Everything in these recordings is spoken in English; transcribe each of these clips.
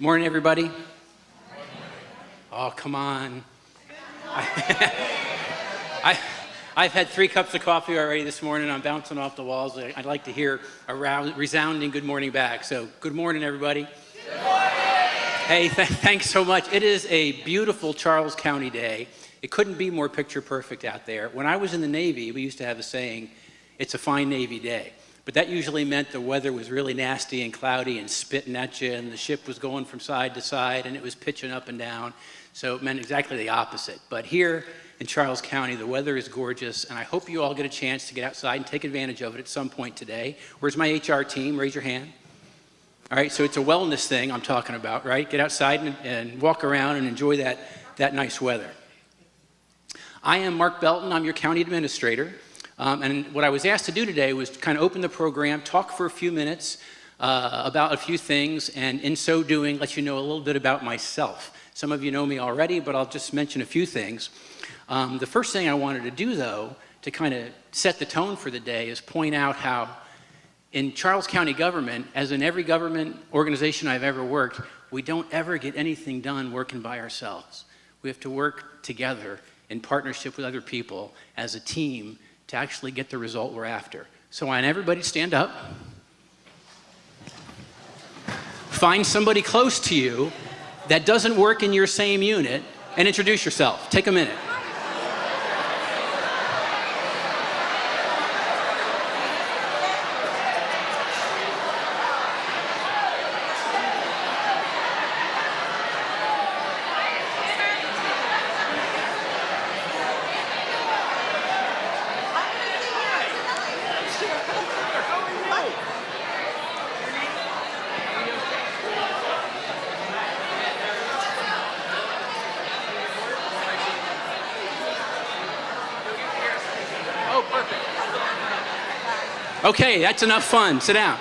Morning, everybody. Oh, come on. I've had 3 cups of coffee already this morning. I'm bouncing off the walls. I'd like to hear a resounding good morning back. So good morning, everybody. Good morning. Hey, thanks so much. It is a beautiful Charles County day. It couldn't be more picture perfect out there. When I was in the Navy, we used to have a saying, it's a fine Navy day. But that usually meant the weather was really nasty and cloudy and spitting at you, and the ship was going from side to side, and it was pitching up and down. So it meant exactly the opposite. But here in Charles County, the weather is gorgeous, and I hope you all get a chance to get outside and take advantage of it at some point today. Where's my HR team? Raise your hand. All right, so it's a wellness thing I'm talking about, right? Get outside and walk around and enjoy that nice weather. I am Mark Belton. I'm your county administrator. And what I was asked to do today was to kind of open the program, talk for a few minutes about a few things, and in so doing, let you know a little bit about myself. Some of you know me already, but I'll just mention a few things. The first thing I wanted to do, though, to kind of set the tone for the day is point out how in Charles County government, as in every government organization I've ever worked, we don't ever get anything done working by ourselves. We have to work together in partnership with other people as a team to actually get the result we're after. So I want everybody to stand up. Find somebody close to you that doesn't work in your same unit and introduce yourself. Take a minute. Okay, that's enough fun. Sit down.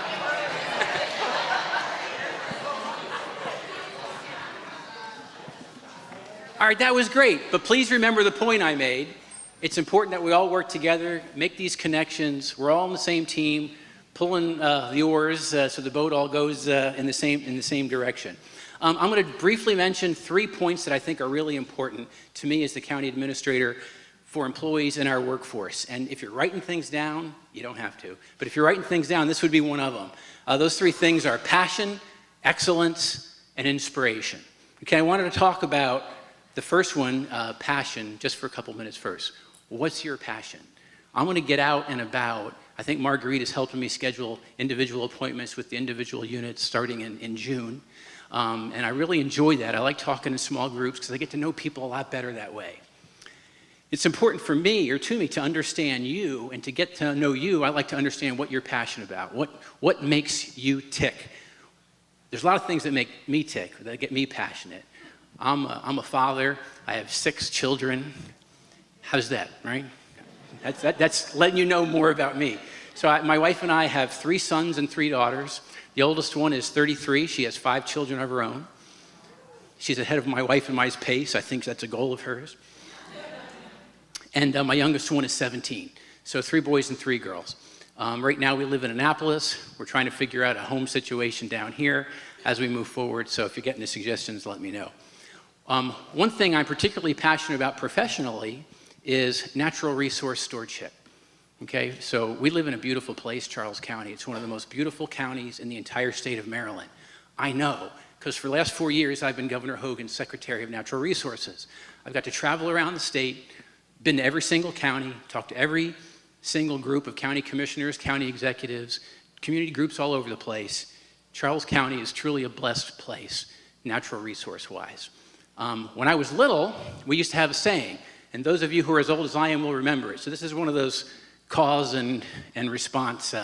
All right, that was great, but please remember the point I made. It's important that we all work together, make these connections. We're all on the same team, pulling the oars so the boat all goes in the same direction. I'm going to briefly mention 3 points that I think are really important to me as the county administrator for employees in our workforce. And if you're writing things down, you don't have to, but if you're writing things down, this would be one of them. Those 3 things are passion, excellence, and inspiration. Okay, I wanted to talk about the first one, passion, just for a couple minutes first. What's your passion? I'm gonna get out and about. I think Marguerite is helping me schedule individual appointments with the individual units starting in June. And I really enjoy that. I like talking in small groups because I get to know people a lot better that way. It's important for me, or to me, to understand you, and to get to know you, I like to understand what you're passionate about, what makes you tick. There's a lot of things that make me tick, that get me passionate. I'm a father. I have 6 children. How's that, right? That's letting you know more about me. So my wife and I have 3 sons and 3 daughters. The oldest one is 33. She has 5 children of her own. She's ahead of my wife and my pace. I think that's a goal of hers. And my youngest one is 17. So 3 boys and 3 girls. Right now we live in Annapolis. We're trying to figure out a home situation down here as we move forward. So if you get any suggestions, let me know. One thing I'm particularly passionate about professionally is natural resource stewardship. Okay, so we live in a beautiful place, Charles County. It's one of the most beautiful counties in the entire state of Maryland. I know, because for the last 4 years I've been Governor Hogan's Secretary of Natural Resources. I've got to travel around the state, been to every single county, talked to every single group of county commissioners, county executives, community groups all over the place. Charles County is truly a blessed place, natural resource-wise. When I was little, we used to have a saying, and those of you who are as old as I am will remember it. So this is one of those call and response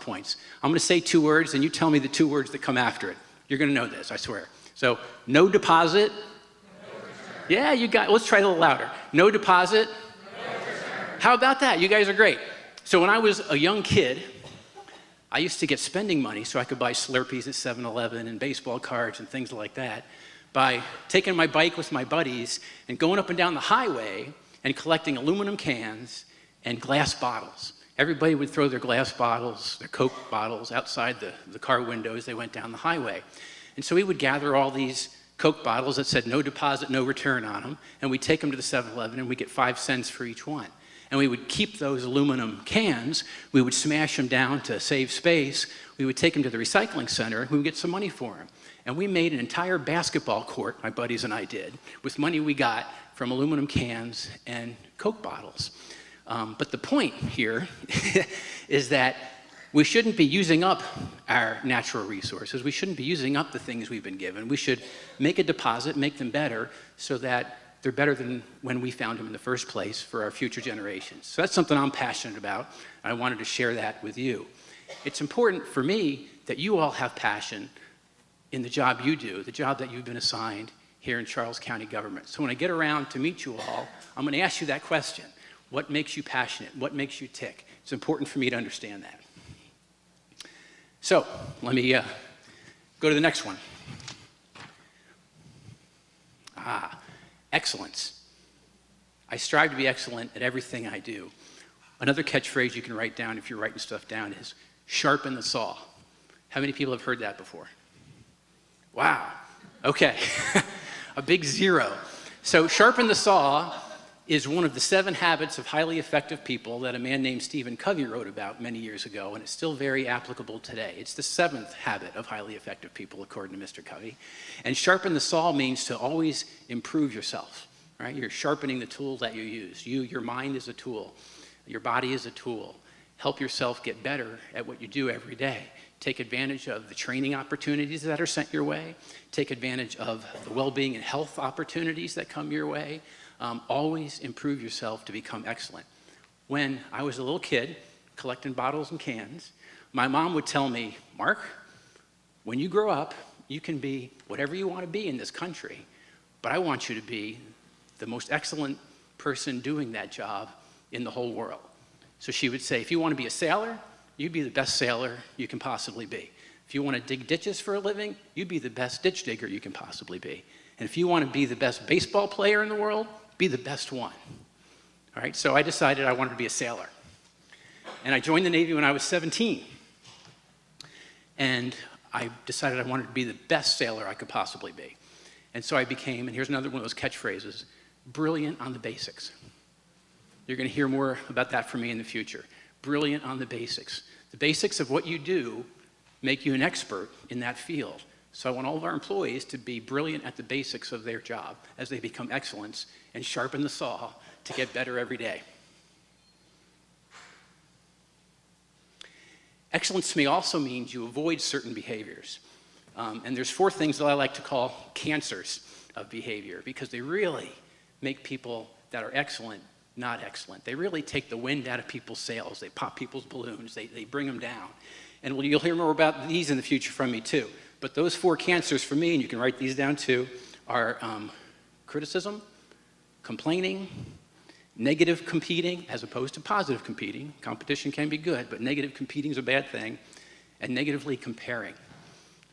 points. I'm going to say 2 words, and you tell me the 2 words that come after it. You're going to know this, I swear. So, no deposit. Yeah, you got it. Let's try it a little louder. No deposit. No return. How about that? You guys are great. So when I was a young kid, I used to get spending money so I could buy Slurpees at 7-Eleven and baseball cards and things like that by taking my bike with my buddies and going up and down the highway and collecting aluminum cans and glass bottles. Everybody would throw their glass bottles, their Coke bottles outside the car windows. They went down the highway. And so we would gather all these Coke bottles that said no deposit, no return on them, and we'd take them to the 7-Eleven and we'd get 5 cents for each one. And we would keep those aluminum cans, we would smash them down to save space, we would take them to the recycling center, and we would get some money for them. And we made an entire basketball court, my buddies and I did, with money we got from aluminum cans and Coke bottles. But the point here is that we shouldn't be using up our natural resources. We shouldn't be using up the things we've been given. We should make a deposit, make them better, so that they're better than when we found them in the first place for our future generations. So that's something I'm passionate about, and I wanted to share that with you. It's important for me that you all have passion in the job you do, the job that you've been assigned here in Charles County government. So when I get around to meet you all, I'm going to ask you that question. What makes you passionate? What makes you tick? It's important for me to understand that. So let me go to the next one. Excellence. I strive to be excellent at everything I do. Another catchphrase you can write down if you're writing stuff down is sharpen the saw. How many people have heard that before? Wow. Okay. A big 0. So sharpen the saw is one of the 7 habits of highly effective people that a man named Stephen Covey wrote about many years ago, and it's still very applicable today. It's the 7th habit of highly effective people, according to Mr. Covey. And sharpen the saw means to always improve yourself, right? You're sharpening the tool that you use. Your mind is a tool. Your body is a tool. Help yourself get better at what you do every day. Take advantage of the training opportunities that are sent your way. Take advantage of the well-being and health opportunities that come your way. Always improve yourself to become excellent. When I was a little kid collecting bottles and cans, my mom would tell me, Mark, when you grow up, you can be whatever you want to be in this country, but I want you to be the most excellent person doing that job in the whole world. So she would say, if you want to be a sailor, you'd be the best sailor you can possibly be. If you want to dig ditches for a living, you'd be the best ditch digger you can possibly be. And if you want to be the best baseball player in the world, be the best one. All right, so I decided I wanted to be a sailor. And I joined the Navy when I was 17. And I decided I wanted to be the best sailor I could possibly be. And so I became, and here's another one of those catchphrases, brilliant on the basics. You're going to hear more about that from me in the future. Brilliant on the basics. The basics of what you do make you an expert in that field. So I want all of our employees to be brilliant at the basics of their job as they become excellence and sharpen the saw to get better every day. Excellence to me also means you avoid certain behaviors. And there's 4 things that I like to call cancers of behavior because they really make people that are excellent not excellent. They really take the wind out of people's sails. They pop people's balloons. They bring them down. And you'll hear more about these in the future from me too. But those 4 cancers for me, and you can write these down too, are criticism, complaining, negative competing as opposed to positive competing. Competition can be good, but negative competing is a bad thing. And negatively comparing.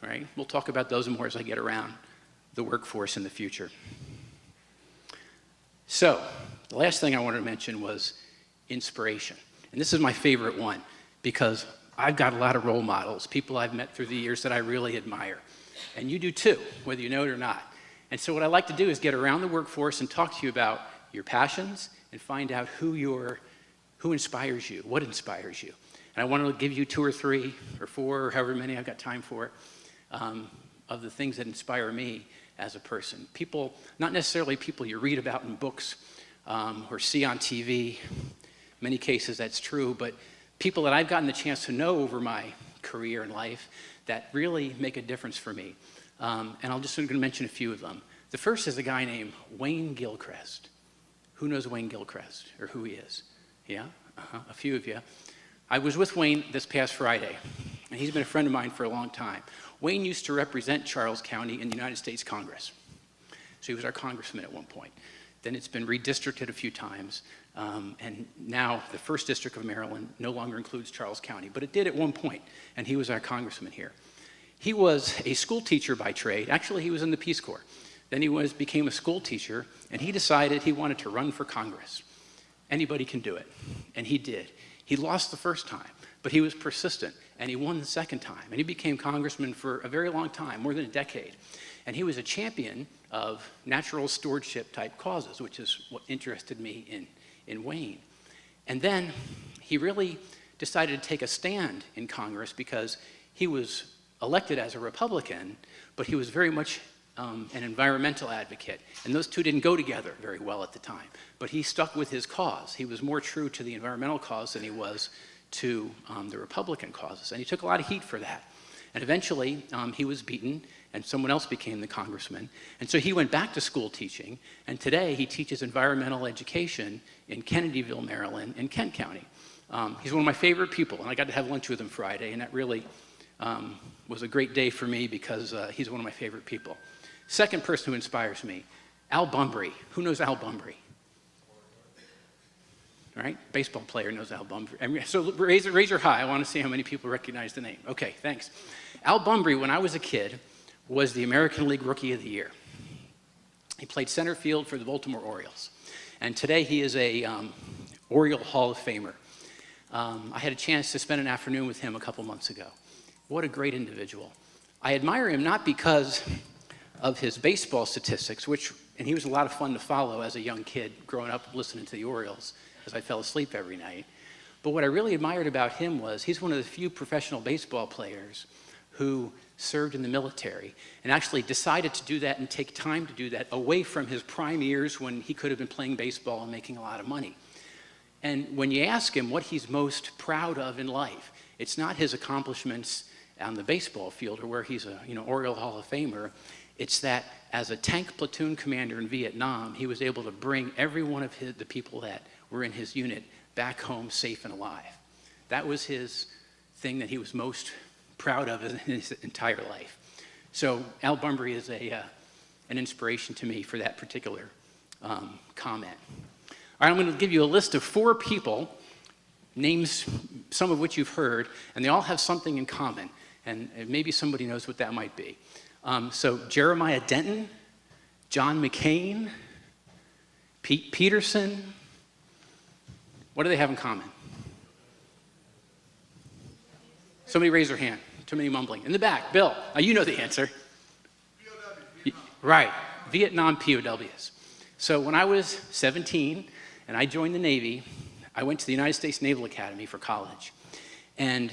All right? We'll talk about those more as I get around the workforce in the future. So, the last thing I wanted to mention was inspiration. And this is my favorite one because I've got a lot of role models, people I've met through the years that I really admire. And you do too, whether you know it or not. And so what I like to do is get around the workforce and talk to you about your passions and find out who inspires you, what inspires you. And I want to give you 2 or 3 or 4 or however many I've got time for of the things that inspire me as a person. People, not necessarily people you read about in books or see on TV. In many cases that's true, but people that I've gotten the chance to know over my career and life that really make a difference for me. And I'm going to mention a few of them. The first is a guy named Wayne Gilchrist. Who knows Wayne Gilchrist or who he is? Yeah? A few of you. I was with Wayne this past Friday, and he's been a friend of mine for a long time. Wayne used to represent Charles County in the United States Congress. So he was our congressman at one point. Then it's been redistricted a few times, and now the 1st District of Maryland no longer includes Charles County, but it did at one point, and he was our congressman here. He was a school teacher by trade. Actually, he was in the Peace Corps. Then he became a school teacher, and he decided he wanted to run for Congress. Anybody can do it, and he did. He lost the first time, but he was persistent, and he won the second time. And he became congressman for a very long time, more than a decade. And he was a champion of natural stewardship type causes, which is what interested me in Wayne. And then he really decided to take a stand in Congress because he was elected as a Republican, but he was very much an environmental advocate. And those two didn't go together very well at the time. But he stuck with his cause. He was more true to the environmental cause than he was to the Republican causes. And he took a lot of heat for that. And eventually, he was beaten, and someone else became the congressman. And so he went back to school teaching, and today he teaches environmental education in Kennedyville, Maryland, in Kent County. He's one of my favorite people, and I got to have lunch with him Friday, and that really was a great day for me because he's one of my favorite people. Second person who inspires me, Al Bunbury. Who knows Al Bunbury? All right, baseball player knows Al Bunbury. So raise your high. I want to see how many people recognize the name. Okay, thanks. Al Bunbury, when I was a kid, was the American League Rookie of the Year. He played center field for the Baltimore Orioles. And today he is a Oriole Hall of Famer. I had a chance to spend an afternoon with him a couple months ago. What a great individual. I admire him not because of his baseball statistics, and he was a lot of fun to follow as a young kid growing up listening to the Orioles as I fell asleep every night. But what I really admired about him was he's one of the few professional baseball players who served in the military and actually decided to do that and take time to do that away from his prime years when he could have been playing baseball and making a lot of money. And when you ask him what he's most proud of in life, it's not his accomplishments on the baseball field or where he's a Oriole Hall of Famer. It's that as a tank platoon commander in Vietnam, he was able to bring every one of the people that were in his unit back home safe and alive. That was his thing that he was most proud of in his entire life. So Al Bunbury is an inspiration to me for that particular comment. All right, I'm going to give you a list of 4 people, names some of which you've heard, and they all have something in common, and maybe somebody knows what that might be. So Jeremiah Denton, John McCain, Pete Peterson. What do they have in common? Somebody raise their hand. Too many mumbling. In the back, Bill. You know the answer. POW. Right, Vietnam POWs. So when I was 17 and I joined the Navy, I went to the United States Naval Academy for college. And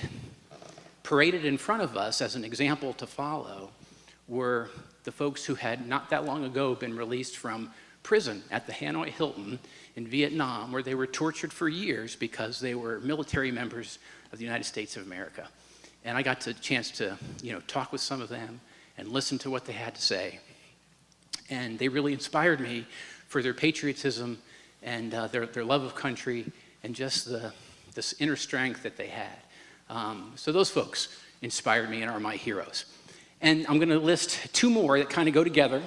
paraded in front of us as an example to follow were the folks who had not that long ago been released from prison at the Hanoi Hilton in Vietnam, where they were tortured for years because they were military members of the United States of America. And I got the chance to, talk with some of them and listen to what they had to say. And they really inspired me for their patriotism and their love of country and just this inner strength that they had. So those folks inspired me and are my heroes. And I'm going to list 2 more that kind of go together,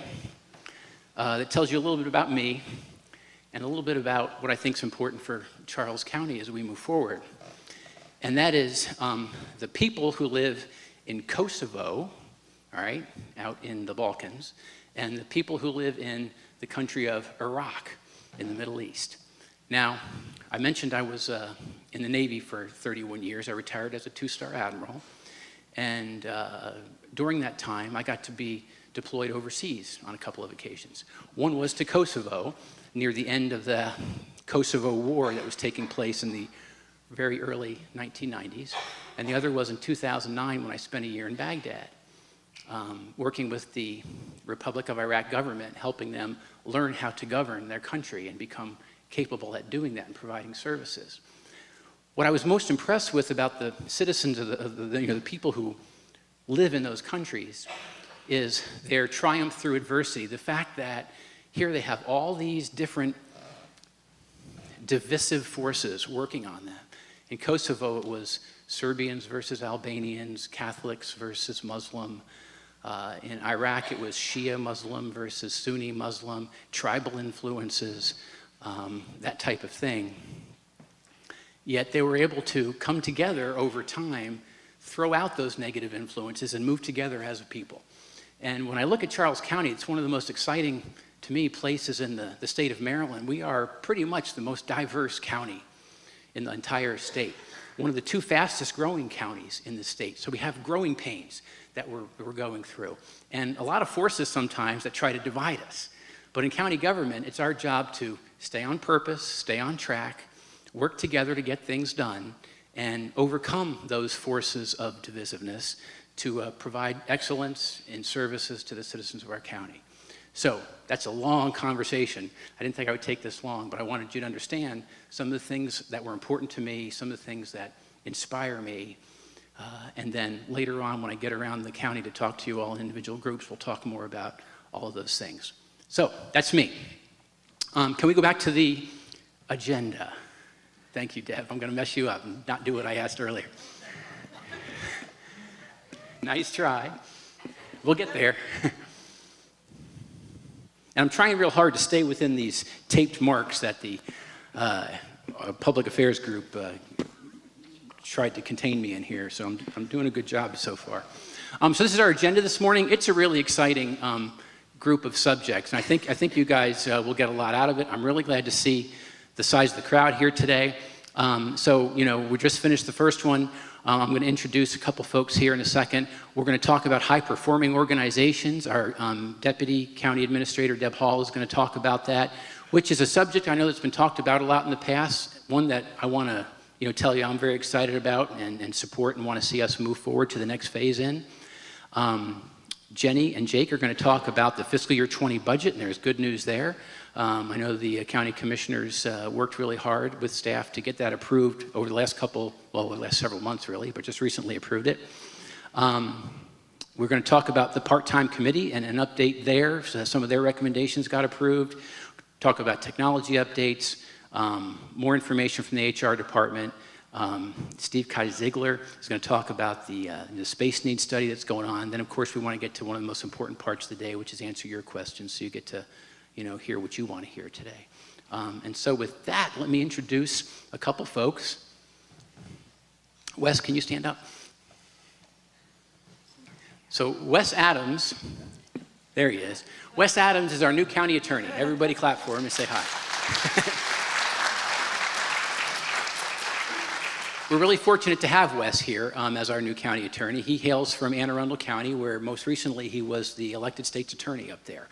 that tells you a little bit about me and a little bit about what I think is important for Charles County as we move forward. And that is the people who live in Kosovo, all right, out in the Balkans, and the people who live in the country of Iraq in the Middle East. Now, I mentioned I was in the Navy for 31 years. I retired as a 2-star admiral. And during that time, I got to be deployed overseas on a couple of occasions. One was to Kosovo, near the end of the Kosovo War that was taking place in the very early 1990s. And the other was in 2009 when I spent a year in Baghdad, working with the Republic of Iraq government, helping them learn how to govern their country and become capable at doing that and providing services. What I was most impressed with about the citizens of the people who live in those countries is their triumph through adversity. The fact that here they have all these different divisive forces working on them. In Kosovo, it was Serbians versus Albanians, Catholics versus Muslim. In Iraq, it was Shia Muslim versus Sunni Muslim, tribal influences, that type of thing. Yet they were able to come together over time, throw out those negative influences, and move together as a people. And when I look at Charles County, it's one of the most exciting, to me, places in the state of Maryland. We are pretty much the most diverse county in the entire state. one of the 2 fastest growing counties in the state. So we have growing pains that we're going through. And a lot of forces sometimes that try to divide us. But in county government, it's our job to stay on purpose, stay on track, work together to get things done, and overcome those forces of divisiveness to provide excellence in services to the citizens of our county. So that's a long conversation. I didn't think I would take this long, but I wanted you to understand some of the things that were important to me, some of the things that inspire me. And then later on, when I get around the county to talk to you all in individual groups, we'll talk more about all of those things. So that's me. Can we go back to the agenda? Thank you, Deb. I'm going to mess you up and not do what I asked earlier. Nice try. We'll get there. And I'm trying real hard to stay within these taped marks that the public affairs group tried to contain me in here, so I'm doing a good job so far. So this is our agenda this morning. It's a really exciting group of subjects, and I think you guys will get a lot out of it. I'm really glad to see the size of the crowd here today. So, we just finished the first one. I'm going to introduce a couple folks here in a second. We're going to talk about high-performing organizations. Our Deputy County Administrator, Deb Hall, is going to talk about that, which is a subject I know that's been talked about a lot in the past, one that I want to tell you I'm very excited about and support and want to see us move forward to the next phase in. Jenny and Jake are going to talk about the fiscal year 20 budget, and there's good news there. I know the county commissioners worked really hard with staff to get that approved over the last several months really, but just recently approved it. We're going to talk about the part-time committee and an update there. So some of their recommendations got approved. Talk about technology updates, more information from the HR department. Steve Kai-Ziegler is going to talk about the space needs study that's going on. Then, of course, we want to get to one of the most important parts of the day, which is answer your questions, so you get to hear what you want to hear today. And so with that, let me introduce a couple folks. Wes, can you stand up? So Wes Adams, there he is. Wes Adams is our new county attorney. Everybody clap for him and say hi. We're really fortunate to have Wes here as our new county attorney. He hails from Anne Arundel County, where most recently he was the elected state's attorney up there.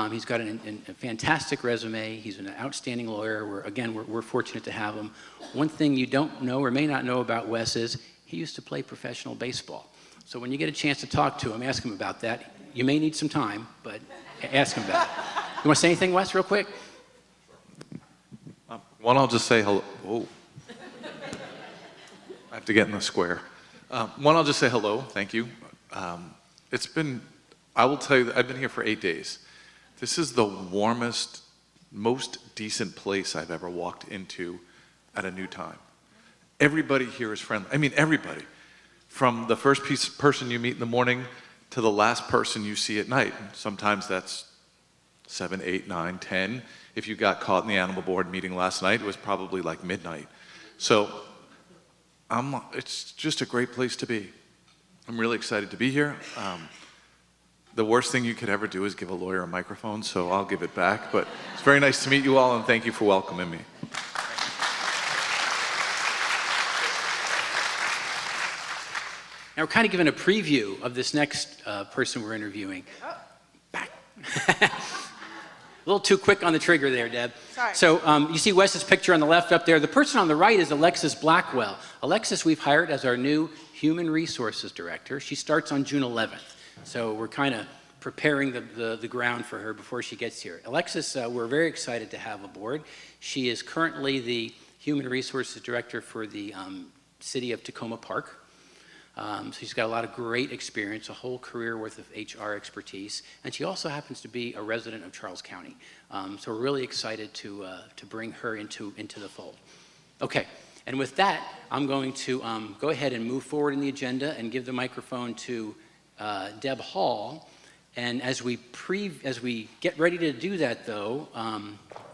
He's got a fantastic resume. He's an outstanding lawyer. We're fortunate to have him. One thing you don't know or may not know about Wes is he used to play professional baseball. So when you get a chance to talk to him, ask him about that. You may need some time, but ask him about it. You want to say anything, Wes, real quick? One, I'll just say hello. Whoa. I have to get in the square. One, I'll just say hello. Thank you. I will tell you that I've been here for 8 days. This is the warmest, most decent place I've ever walked into at a new time. Everybody here is friendly. I mean, everybody. From the first person you meet in the morning to the last person you see at night. Sometimes that's 7, 8, 9, 10. If you got caught in the animal board meeting last night, it was probably like midnight. So it's just a great place to be. I'm really excited to be here. The worst thing you could ever do is give a lawyer a microphone, so I'll give it back. But it's very nice to meet you all, and thank you for welcoming me. Now we're kind of giving a preview of this next person we're interviewing. Back. A little too quick on the trigger there, Deb. Sorry. So you see Wes's picture on the left up there. The person on the right is Alexis Blackwell. Alexis we've hired as our new Human Resources Director. She starts on June 11th. So we're kind of preparing the ground for her before she gets here. Alexis, we're very excited to have aboard. She is currently the Human Resources Director for the city of Tacoma Park. So she's got a lot of great experience, a whole career worth of HR expertise, and she also happens to be a resident of Charles County. So we're really excited to bring her into the fold. Okay, and with that, I'm going to go ahead and move forward in the agenda and give the microphone to Deb Hall. And as we get ready to do that, though,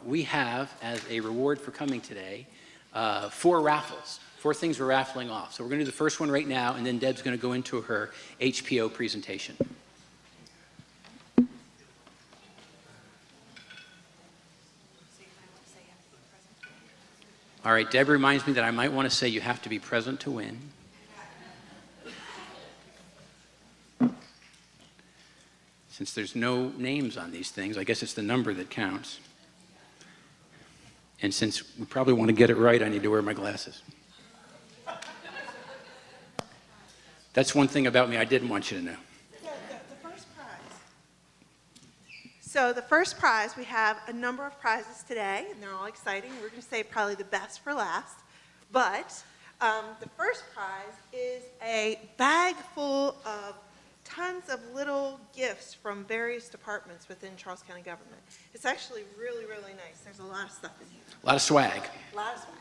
we have, as a reward for coming today, 4 raffles. 4 things we're raffling off. So we're going to do the first one right now, and then Deb's going to go into her HPO presentation. All right, Deb reminds me that I might want to say you have to be present to win. Since there's no names on these things, I guess it's the number that counts. And since we probably want to get it right, I need to wear my glasses. That's one thing about me I didn't want you to know. The first prize. So the first prize, we have a number of prizes today, and they're all exciting. We're going to save probably the best for last. But the first prize is a bag full of tons of little gifts from various departments within Charles County government. It's actually really, really nice. There's a lot of stuff in here. A lot of swag. A lot of swag.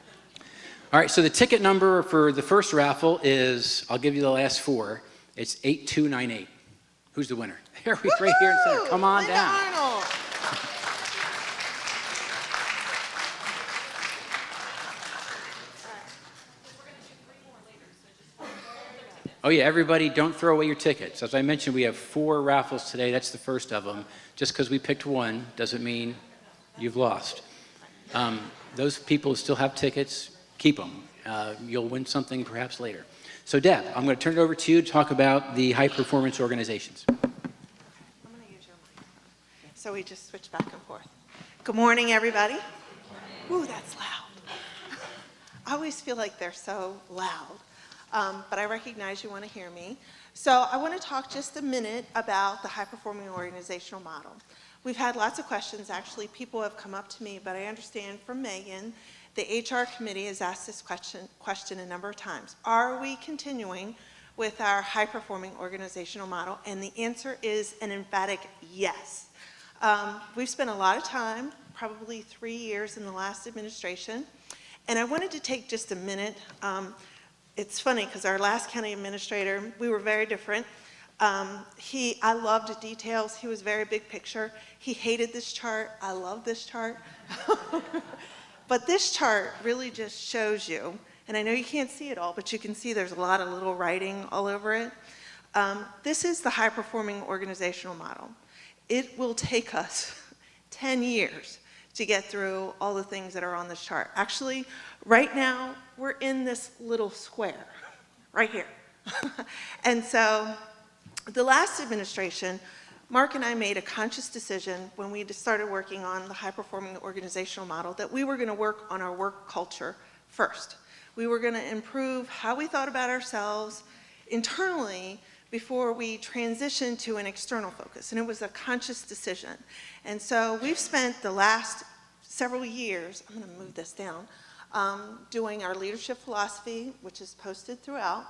All right, so the ticket number for the first raffle is, I'll give you the last four. It's 8298. Who's the winner? There we right here in the center. Come on Linda down. Arnold. Oh yeah, everybody, don't throw away your tickets. As I mentioned, we have 4 raffles today. That's the first of them. Just because we picked one doesn't mean you've lost. Those people who still have tickets, keep them. You'll win something perhaps later. So Deb, I'm going to turn it over to you to talk about the high performance organizations. I'm going to use your microphone. So we just switch back and forth. Good morning, everybody. Ooh, that's loud. I always feel like they're so loud. But I recognize you want to hear me. So I want to talk just a minute about the high-performing organizational model. We've had lots of questions. Actually, people have come up to me, but I understand from Megan, the HR committee has asked this question a number of times. Are we continuing with our high-performing organizational model? And the answer is an emphatic yes. We've spent a lot of time, probably 3 years in the last administration, and I wanted to take just a minute. It's funny because our last county administrator, we were very different. I loved details. He was very big picture. He hated this chart. I love this chart. But this chart really just shows you, and I know you can't see it all, but you can see there's a lot of little writing all over it. This is the high-performing organizational model. It will take us 10 years to get through all the things that are on this chart. Actually, right now, we're in this little square, right here. And so, the last administration, Mark and I made a conscious decision when we started working on the high-performing organizational model that we were going to work on our work culture first. We were going to improve how we thought about ourselves internally before we transitioned to an external focus, and it was a conscious decision. And so we've spent the last several years, I'm going to move this down, doing our leadership philosophy, which is posted throughout,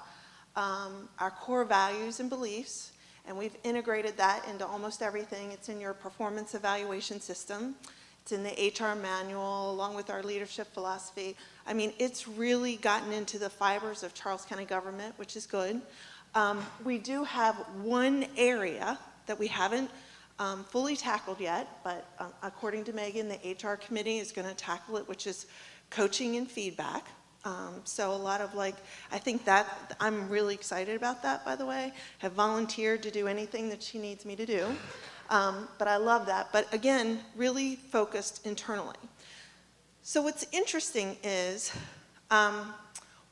our core values and beliefs, and we've integrated that into almost everything. It's in your performance evaluation system. It's in the HR manual, along with our leadership philosophy. I mean, it's really gotten into the fibers of Charles County government, which is good. We do have one area that we haven't fully tackled yet, but according to Megan, the HR committee is going to tackle it, which is coaching and feedback. So a lot of I think that, I'm really excited about that, by the way. Have volunteered to do anything that she needs me to do. But I love that. But again, really focused internally. So what's interesting is,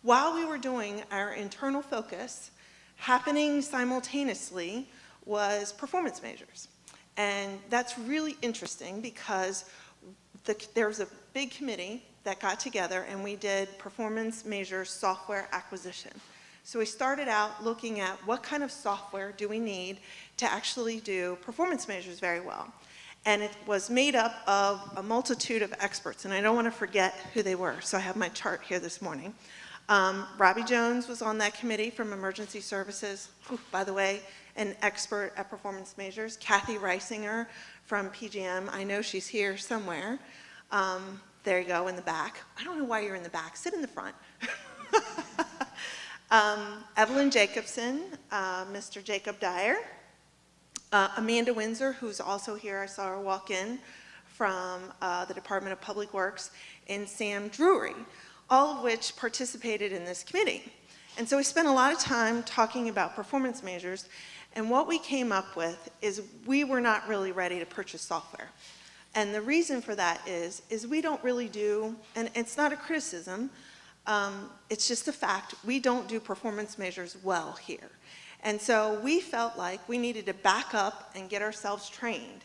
while we were doing our internal focus, happening simultaneously was performance measures. And that's really interesting because there was a big committee that got together and we did performance measures software acquisition. So we started out looking at what kind of software do we need to actually do performance measures very well. And it was made up of a multitude of experts, and I don't want to forget who they were, so I have my chart here this morning. Robbie Jones was on that committee from Emergency Services, by the way, an expert at performance measures. Kathy Reisinger from PGM, I know she's here somewhere. There you go, in the back. I don't know why you're in the back, sit in the front. Evelyn Jacobson, Mr. Jacob Dyer, Amanda Windsor, who's also here, I saw her walk in from the Department of Public Works, and Sam Drury, all of which participated in this committee. And so we spent a lot of time talking about performance measures, and what we came up with is we were not really ready to purchase software. And the reason for that is we don't really do, and it's not a criticism, it's just a fact, we don't do performance measures well here. And so we felt like we needed to back up and get ourselves trained.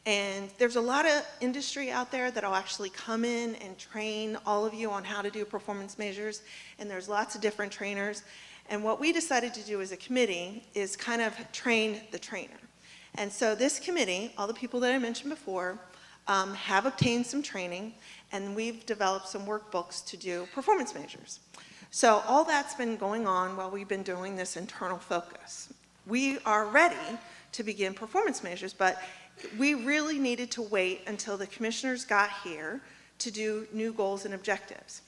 And there's a lot of industry out there that'll actually come in and train all of you on how to do performance measures, and there's lots of different trainers. And what we decided to do as a committee is kind of train the trainer. And so this committee, all the people that I mentioned before, have obtained some training, and we've developed some workbooks to do performance measures. So all that's been going on while we've been doing this internal focus. We are ready to begin performance measures, but we really needed to wait until the commissioners got here to do new goals and objectives.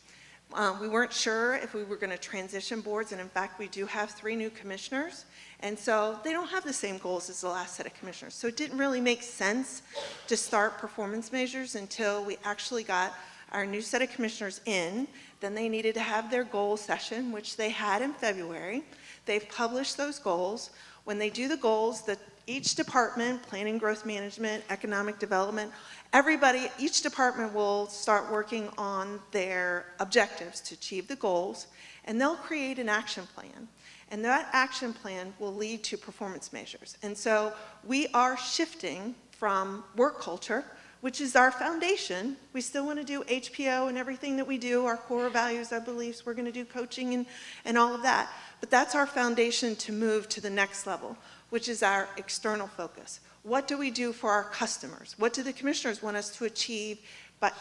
We weren't sure if we were going to transition boards, and in fact, we do have 3 new commissioners, and so they don't have the same goals as the last set of commissioners. So it didn't really make sense to start performance measures until we actually got our new set of commissioners in. Then they needed to have their goal session, which they had in February. They've published those goals. When they do the goals, each department, planning, growth management, economic development, everybody, each department will start working on their objectives to achieve the goals, and they'll create an action plan. And that action plan will lead to performance measures. And so we are shifting from work culture, which is our foundation. We still want to do HPO and everything that we do, our core values, our beliefs. We're going to do coaching and all of that. But that's our foundation to move to the next level, which is our external focus. What do we do for our customers? What do the commissioners want us to achieve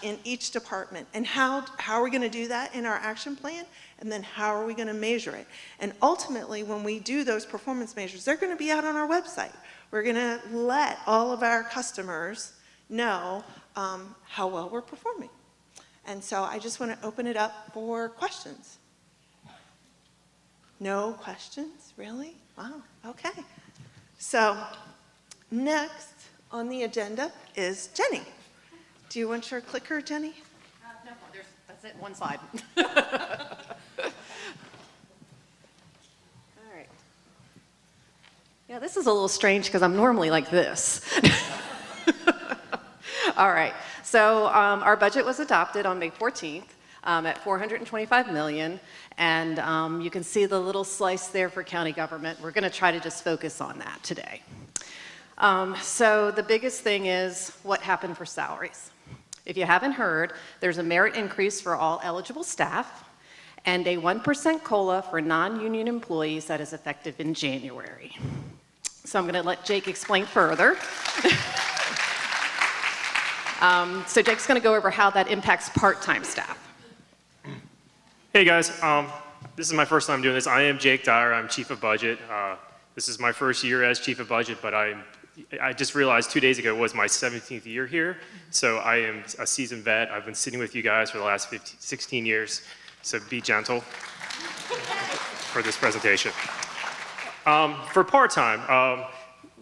in each department? And how are we going to do that in our action plan? And then how are we going to measure it? And ultimately, when we do those performance measures, they're going to be out on our website. We're going to let all of our customers know how well we're performing. And so I just want to open it up for questions. No questions? Really? Wow, okay. So next on the agenda is Jenny. Do you want your clicker, Jenny? No, that's it, one slide. All right. Yeah, this is a little strange because I'm normally like this. All right, so our budget was adopted on May 14th at $425 million, and you can see the little slice there for county government. We're going to try to just focus on that today. So the biggest thing is what happened for salaries. If you haven't heard, there's a merit increase for all eligible staff and a 1% COLA for non-union employees that is effective in January. So I'm going to let Jake explain further. So Jake's going to go over how that impacts part-time staff. Hey guys, this is my first time doing this. I am Jake Dyer, I'm Chief of Budget. This is my first year as Chief of Budget, but I just realized 2 days ago was my 17th year here, so I am a seasoned vet. I've been sitting with you guys for the last 16 years, so be gentle for this presentation. For part-time,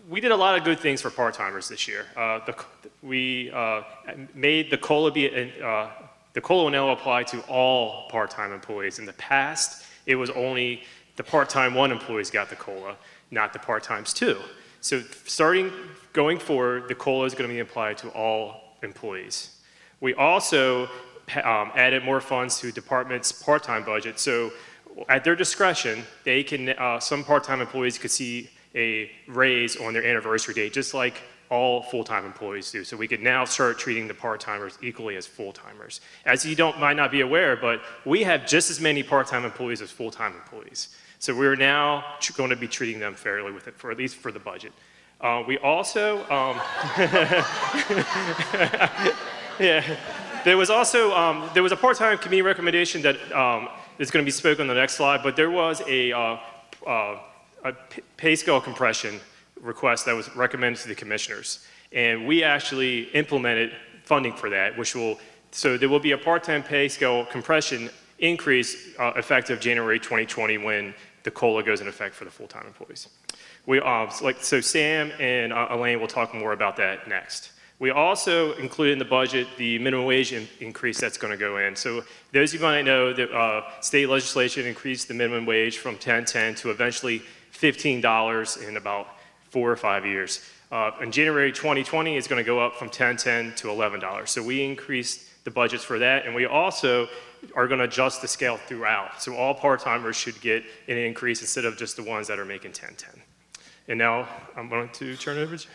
we did a lot of good things for part-timers this year. We made the COLA the COLA now apply to all part-time employees. In the past, it was only the part-time 1 employees got the COLA, not the part-times 2. So going forward, the COLA is going to be applied to all employees. We also added more funds to departments' part-time budget. So at their discretion, they can, some part-time employees could see a raise on their anniversary date, just like all full-time employees do. So we could now start treating the part-timers equally as full-timers. As you might not be aware, but we have just as many part-time employees as full-time employees. So we're now going to be treating them fairly with it, for at least for the budget. We also, yeah, there was a part-time committee recommendation that is going to be spoken on the next slide, but there was a pay scale compression request that was recommended to the commissioners. And we actually implemented funding for that, so there will be a part-time pay scale compression increase effective January 2020 when the COLA goes in effect for the full-time employees. So Sam and Elaine will talk more about that next. We also included in the budget the minimum wage increase that's going to go in. So those of you might know that state legislation increased the minimum wage from $10.10 to eventually $15 in about 4 or 5 years. In January 2020, it's going to go up from $10.10 to $11. So we increased the budgets for that, and we also are going to adjust the scale throughout. So all part-timers should get an increase instead of just the ones that are making $10.10. And now I'm going to turn it over to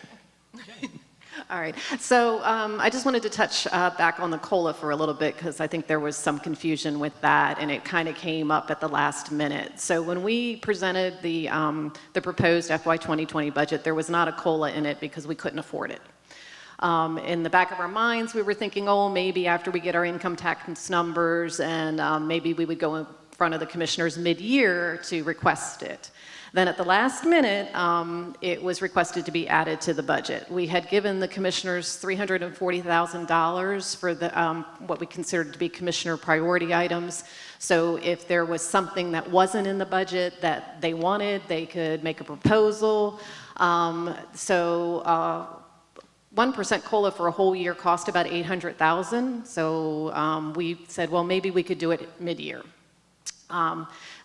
All right, so I just wanted to touch back on the COLA for a little bit because I think there was some confusion with that and it kind of came up at the last minute. So when we presented the proposed FY 2020 budget, there was not a COLA in it because we couldn't afford it. In the back of our minds, we were thinking, oh, maybe after we get our income tax numbers and maybe we would go in front of the commissioners mid-year to request it. Then at the last minute, it was requested to be added to the budget. We had given the commissioners $340,000 for the, what we considered to be commissioner priority items. So if there was something that wasn't in the budget that they wanted, they could make a proposal. 1% COLA for a whole year cost about $800,000. So we said, well, maybe we could do it mid-year.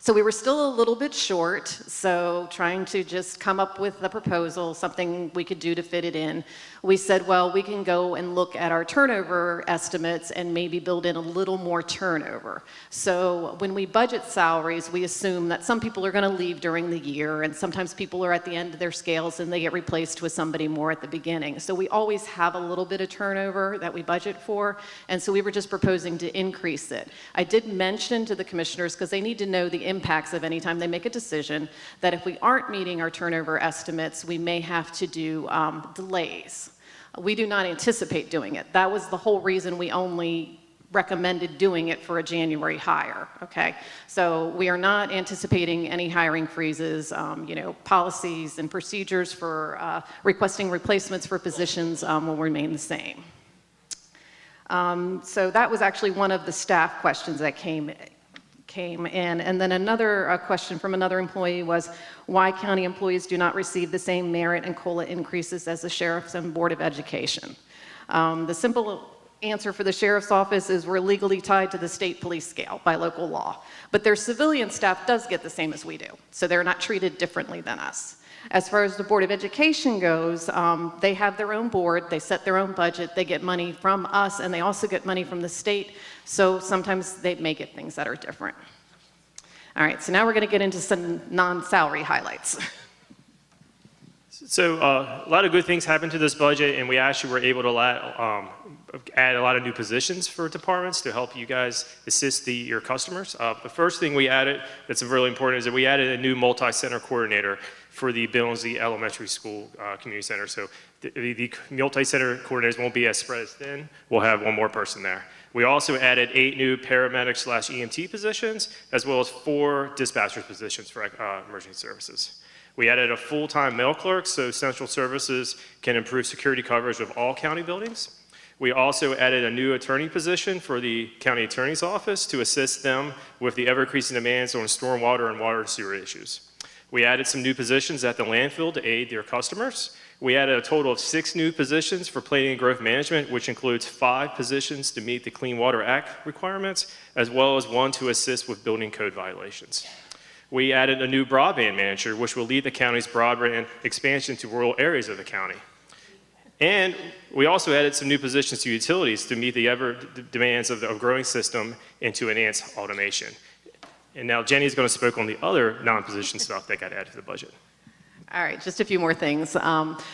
So we were still a little bit short, so trying to just come up with a proposal, something we could do to fit it in. We said, well, we can go and look at our turnover estimates and maybe build in a little more turnover. So when we budget salaries, we assume that some people are going to leave during the year, and sometimes people are at the end of their scales and they get replaced with somebody more at the beginning. So we always have a little bit of turnover that we budget for, and so we were just proposing to increase it. I did mention to the commissioners, because they need to know the impacts of any time they make a decision, that if we aren't meeting our turnover estimates, we may have to do delays. We do not anticipate doing it. That was the whole reason we only recommended doing it for a January hire, okay? So we are not anticipating any hiring freezes. Policies and procedures for requesting replacements for positions will remain the same. So that was actually one of the staff questions that came in. And then another question from another employee was why county employees do not receive the same merit and COLA increases as the sheriffs and Board of Education. The simple answer for the sheriff's office is we're legally tied to the state police scale by local law. But their civilian staff does get the same as we do, so they're not treated differently than us. As far as the Board of Education goes, they have their own board, they set their own budget, they get money from us, and they also get money from the state, so sometimes they may get things that are different. All right, so now we're going to get into some non-salary highlights. So a lot of good things happened to this budget, and we actually were able to add a lot of new positions for departments to help you guys assist your customers. The first thing we added that's really important is that we added a new multi-center coordinator for the Billingsley Elementary School Community Center. So the multi-center coordinators won't be as spread as thin. We'll have one more person there. We also added 8 new paramedic/EMT positions, as well as 4 dispatcher positions for emergency services. We added a full-time mail clerk so Central Services can improve security coverage of all county buildings. We also added a new attorney position for the county attorney's office to assist them with the ever-increasing demands on stormwater and water and sewer issues. We added some new positions at the landfill to aid their customers. We added a total of 6 new positions for planning and growth management, which includes 5 positions to meet the Clean Water Act requirements, as well as 1 to assist with building code violations. We added a new broadband manager, which will lead the county's broadband expansion to rural areas of the county. And we also added some new positions to utilities to meet the demands of the growing system and to enhance automation. And now Jenny's going to speak on the other non-position stuff that got added to the budget. All right, just a few more things.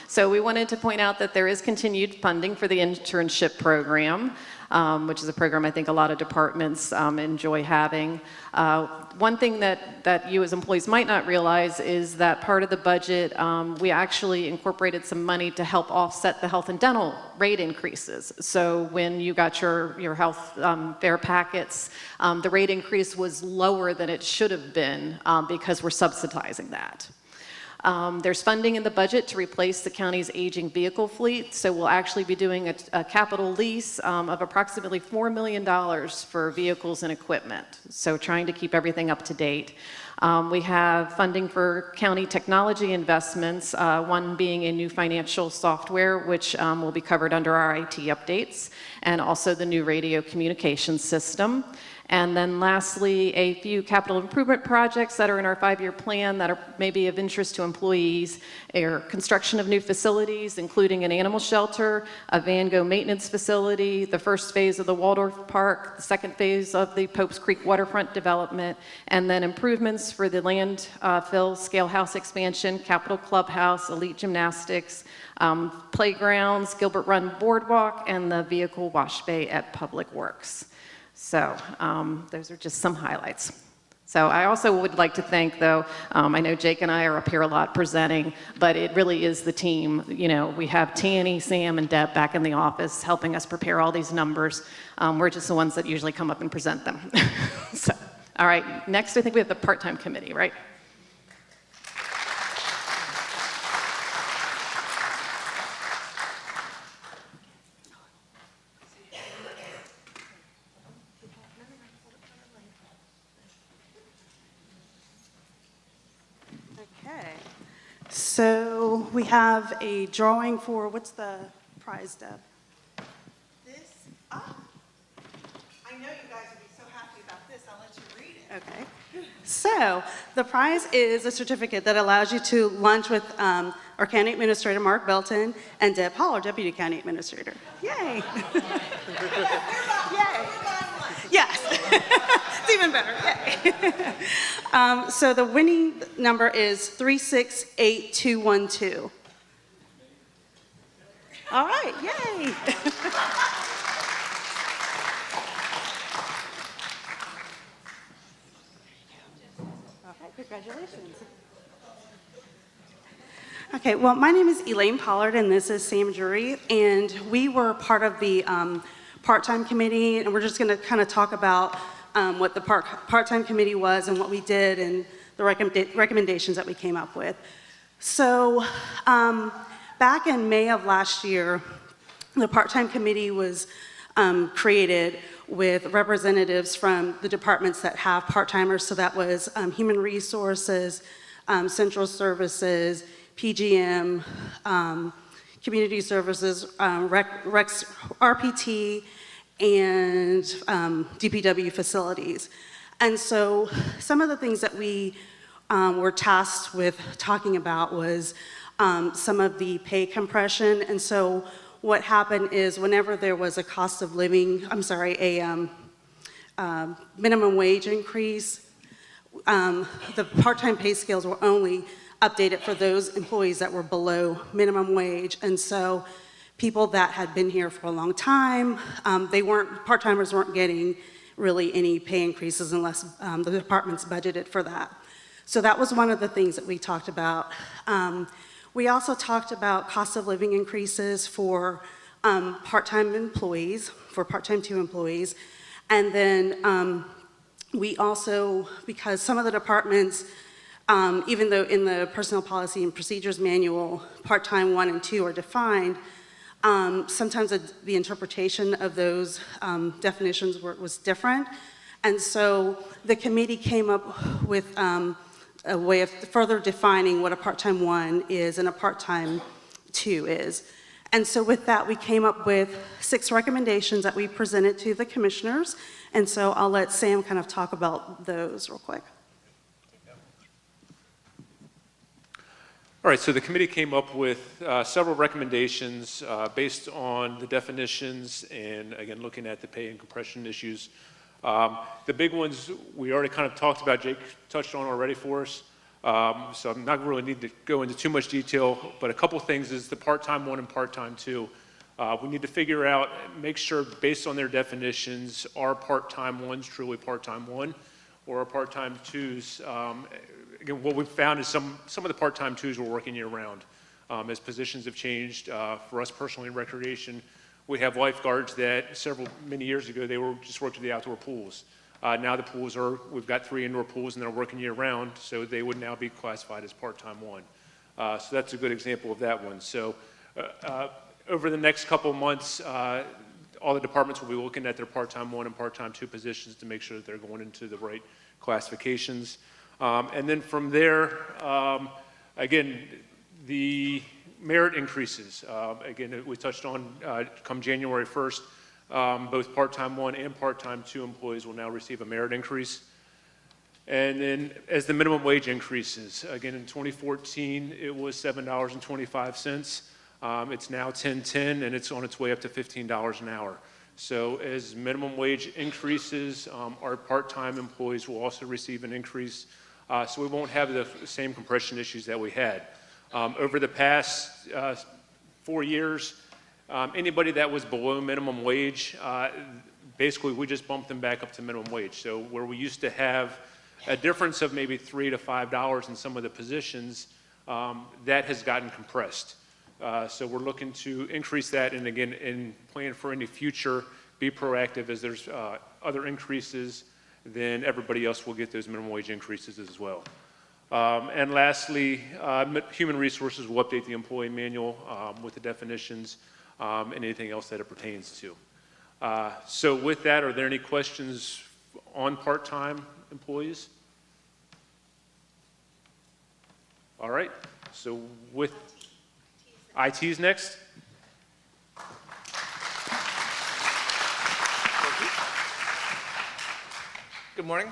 So we wanted to point out that there is continued funding for the internship program, which is a program I think a lot of departments enjoy having. One thing that you as employees might not realize is that part of the budget, we actually incorporated some money to help offset the health and dental rate increases. So when you got your health fare packets, the rate increase was lower than it should have been because we're subsidizing that. There's funding in the budget to replace the county's aging vehicle fleet, so we'll actually be doing a capital lease of approximately $4 million for vehicles and equipment, so trying to keep everything up to date. We have funding for county technology investments, one being a new financial software, which will be covered under our IT updates, and also the new radio communication system. And then lastly, a few capital improvement projects that are in our 5-year plan that are maybe of interest to employees are construction of new facilities, including an animal shelter, a Van Gogh maintenance facility, the first phase of the Waldorf Park, the second phase of the Popes Creek waterfront development, and then improvements for the landfill, scale house expansion, Capitol Clubhouse, Elite Gymnastics, playgrounds, Gilbert Run Boardwalk, and the vehicle wash bay at Public Works. So those are just some highlights. So I also would like to thank, though, I know Jake and I are up here a lot presenting, but it really is the team. You know, we have Tanny, Sam, and Deb back in the office helping us prepare all these numbers. We're just the ones that usually come up and present them. So, all right, next I think we have the part-time committee, right? Okay, so we have a drawing for, what's the prize, Deb? This, I know you guys would be so happy about this, I'll let you read it. Okay, so the prize is a certificate that allows you to lunch with our County Administrator, Mark Belton, and Deb Hall, our Deputy County Administrator. Yay! Yay! Yes, it's even better, yay! So the winning number is 368212. All right, yay! Okay, congratulations. Okay, well, my name is Elaine Pollard, and this is Sam Drury, and we were part of the part-time committee, and we're just going to kind of talk about what the part-time committee was and what we did and the recommendations that we came up with. So back in May of last year, the part-time committee was created with representatives from the departments that have part-timers. So that was Human Resources, Central Services, PGM, Community Services, Rex, RPT, and DPW facilities. And so some of the things that we were tasked with talking about was some of the pay compression. And so what happened is whenever there was a cost of living, a minimum wage increase, the part-time pay scales were only updated for those employees that were below minimum wage. And so people that had been here for a long time, part-timers weren't getting really any pay increases unless the department's budgeted for that. So that was one of the things that we talked about. We also talked about cost of living increases for part-time employees, for part-time 2 employees. And then we also, because some of the departments, even though in the Personnel Policy and Procedures Manual, part-time 1 and 2 are defined, sometimes the interpretation of those definitions was different. And so the committee came up with a way of further defining what a part-time 1 is and a part-time 2 is. And so with that, we came up with 6 recommendations that we presented to the commissioners. And so I'll let Sam kind of talk about those real quick. All right, so the committee came up with several recommendations based on the definitions and, again, looking at the pay and compression issues. The big ones we already kind of talked about, Jake touched on already for us, so I'm not really need to go into too much detail, but a couple things is the part-time 1 and part-time 2. We need to figure out, make sure based on their definitions, are part-time 1s truly part-time 1 or are part-time 2s? Again, what we've found is some of the part-time 2s were working year-round. As positions have changed, for us personally in recreation, we have lifeguards that many years ago, they were just worked at the outdoor pools. Now the pools we've got 3 indoor pools and they're working year-round, so they would now be classified as part-time 1. So that's a good example of that one. So over the next couple of months, all the departments will be looking at their part-time 1 and part-time 2 positions to make sure that they're going into the right classifications. And then from there, again, the merit increases. Again, we touched on come January 1st, Both part-time 1 and part-time 2 employees will now receive a merit increase. And then as the minimum wage increases, again, in 2014, it was $7.25. It's now $10.10, and it's on its way up to $15 an hour. So as minimum wage increases, our part-time employees will also receive an increase. So we won't have the same compression issues that we had. Over the past 4 years, anybody that was below minimum wage, basically we just bumped them back up to minimum wage. So where we used to have a difference of maybe $3 to $5 in some of the positions, that has gotten compressed. So we're looking to increase that, and again, in plan for any future, be proactive as there's other increases, then everybody else will get those minimum wage increases as well. And lastly, Human Resources will update the employee manual with the definitions and anything else that it pertains to. So with that, are there any questions on part-time employees? All right, so with IT's next. Good morning.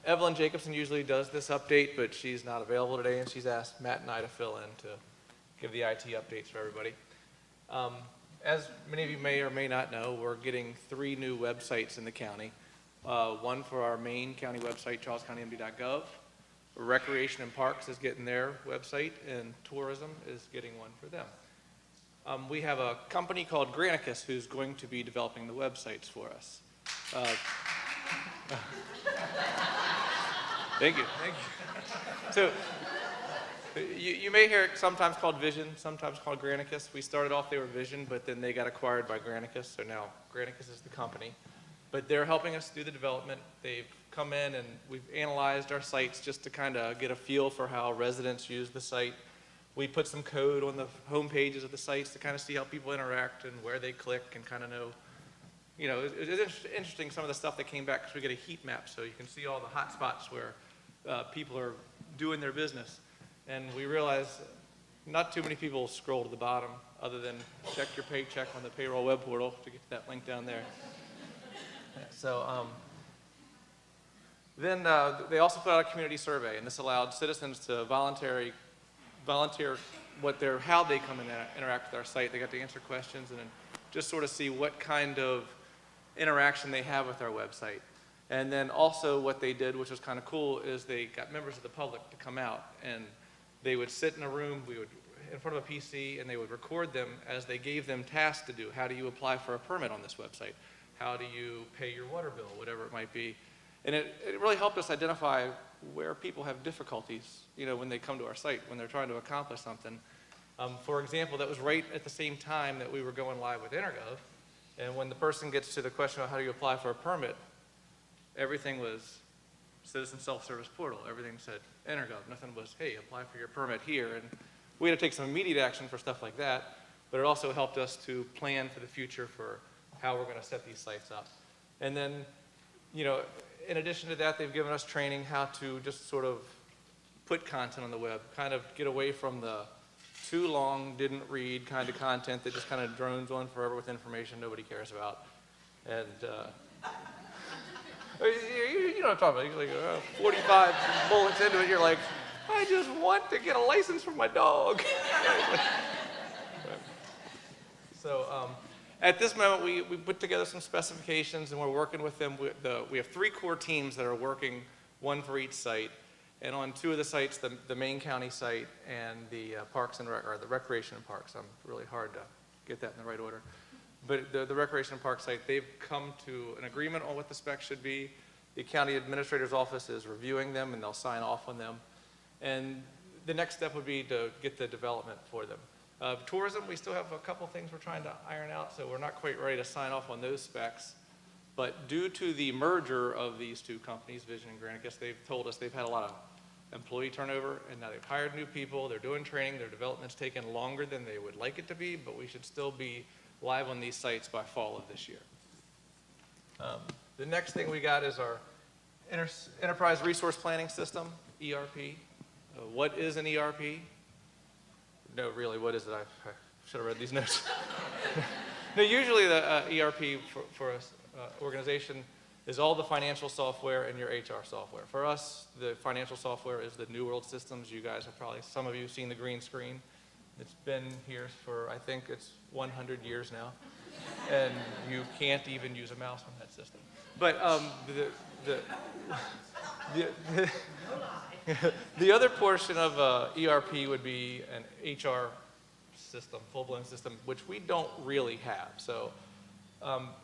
Evelyn Jacobson usually does this update, but she's not available today, and she's asked Matt and I to fill in to give the IT updates for everybody. As many of you may or may not know, we're getting 3 new websites in the county. One for our main county website, charlescountymd.gov. Recreation and Parks is getting their website, and Tourism is getting one for them. We have a company called Granicus who's going to be developing the websites for us. Thank you. So you may hear it sometimes called Vision, sometimes called Granicus. We started off, they were Vision, but then they got acquired by Granicus, so now Granicus is the company. But they're helping us do the development. They've come in and we've analyzed our sites just to kind of get a feel for how residents use the site. We put some code on the home pages of the sites to kind of see how people interact and where they click and kind of know. You know, it's interesting some of the stuff that came back because we get a heat map so you can see all the hot spots where people are doing their business. And we realize not too many people scroll to the bottom other than check your paycheck on the payroll web portal to get that link down there. So then they also put out a community survey, and this allowed citizens to volunteer how they come and interact with our site. They got to answer questions and then just sort of see what kind of interaction they have with our website. And then also what they did, which was kind of cool, is they got members of the public to come out, and they would sit in a room, in front of a PC, and they would record them as they gave them tasks to do. How do you apply for a permit on this website? How do you pay your water bill, whatever it might be? And it really helped us identify where people have difficulties, you know, when they come to our site, when they're trying to accomplish something. For example, that was right at the same time that we were going live with Intergov. And when the person gets to the question of how do you apply for a permit, everything was Citizen Self-Service Portal. Everything said Intergov. Nothing was, hey, apply for your permit here. And we had to take some immediate action for stuff like that, but it also helped us to plan for the future for how we're going to set these sites up. And then, you know, in addition to that, they've given us training how to just sort of put content on the web, kind of get away from the too long, didn't read kind of content that just kind of drones on forever with information nobody cares about. And you know what I'm talking about. You're like 45 bullets into it, you're like, I just want to get a license for my dog. So at this moment, we put together some specifications, and we're working with them. We have 3 core teams that are working, one for each site. And on 2 of the sites, the main county site and the Parks and or the Recreation and Parks, I'm really hard to get that in the right order. But the Recreation and Park site, they've come to an agreement on what the specs should be. The county administrator's office is reviewing them, and they'll sign off on them. And the next step would be to get the development for them. Tourism, we still have a couple things we're trying to iron out, so we're not quite ready to sign off on those specs. But due to the merger of these 2 companies, Vision and Granicus, they've told us they've had a lot of employee turnover, and now they've hired new people, they're doing training, their development's taken longer than they would like it to be, but we should still be live on these sites by fall of this year. The next thing we got is our Enterprise Resource Planning System, ERP. What is an ERP? No, really, what is it? I should have read these notes. No, usually the ERP for an organization is all the financial software and your HR software. For us, the financial software is the New World Systems. You guys have probably, some of you have seen the green screen. It's been here for, I think it's 100 years now. And you can't even use a mouse on that system. But the other portion of ERP would be an HR system, full-blown system, which we don't really have. So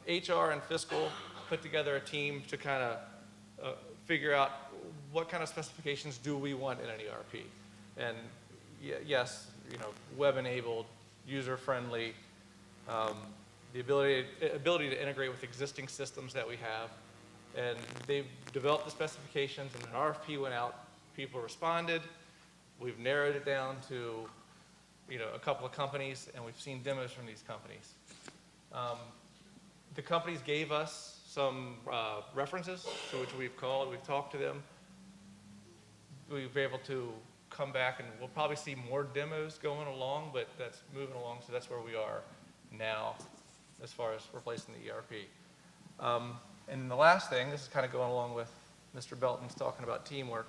HR and fiscal put together a team to kind of figure out what kind of specifications do we want in an ERP. And yes, you know, web-enabled, user-friendly, the ability to integrate with existing systems that we have. And they've developed the specifications, and an RFP went out, people responded. We've narrowed it down to, you know, a couple of companies, and we've seen demos from these companies. The companies gave us some references to which we've called, we've talked to them. We've been able to come back, and we'll probably see more demos going along, but that's moving along, so that's where we are now as far as replacing the ERP. And the last thing, this is kind of going along with Mr. Belton's talking about teamwork,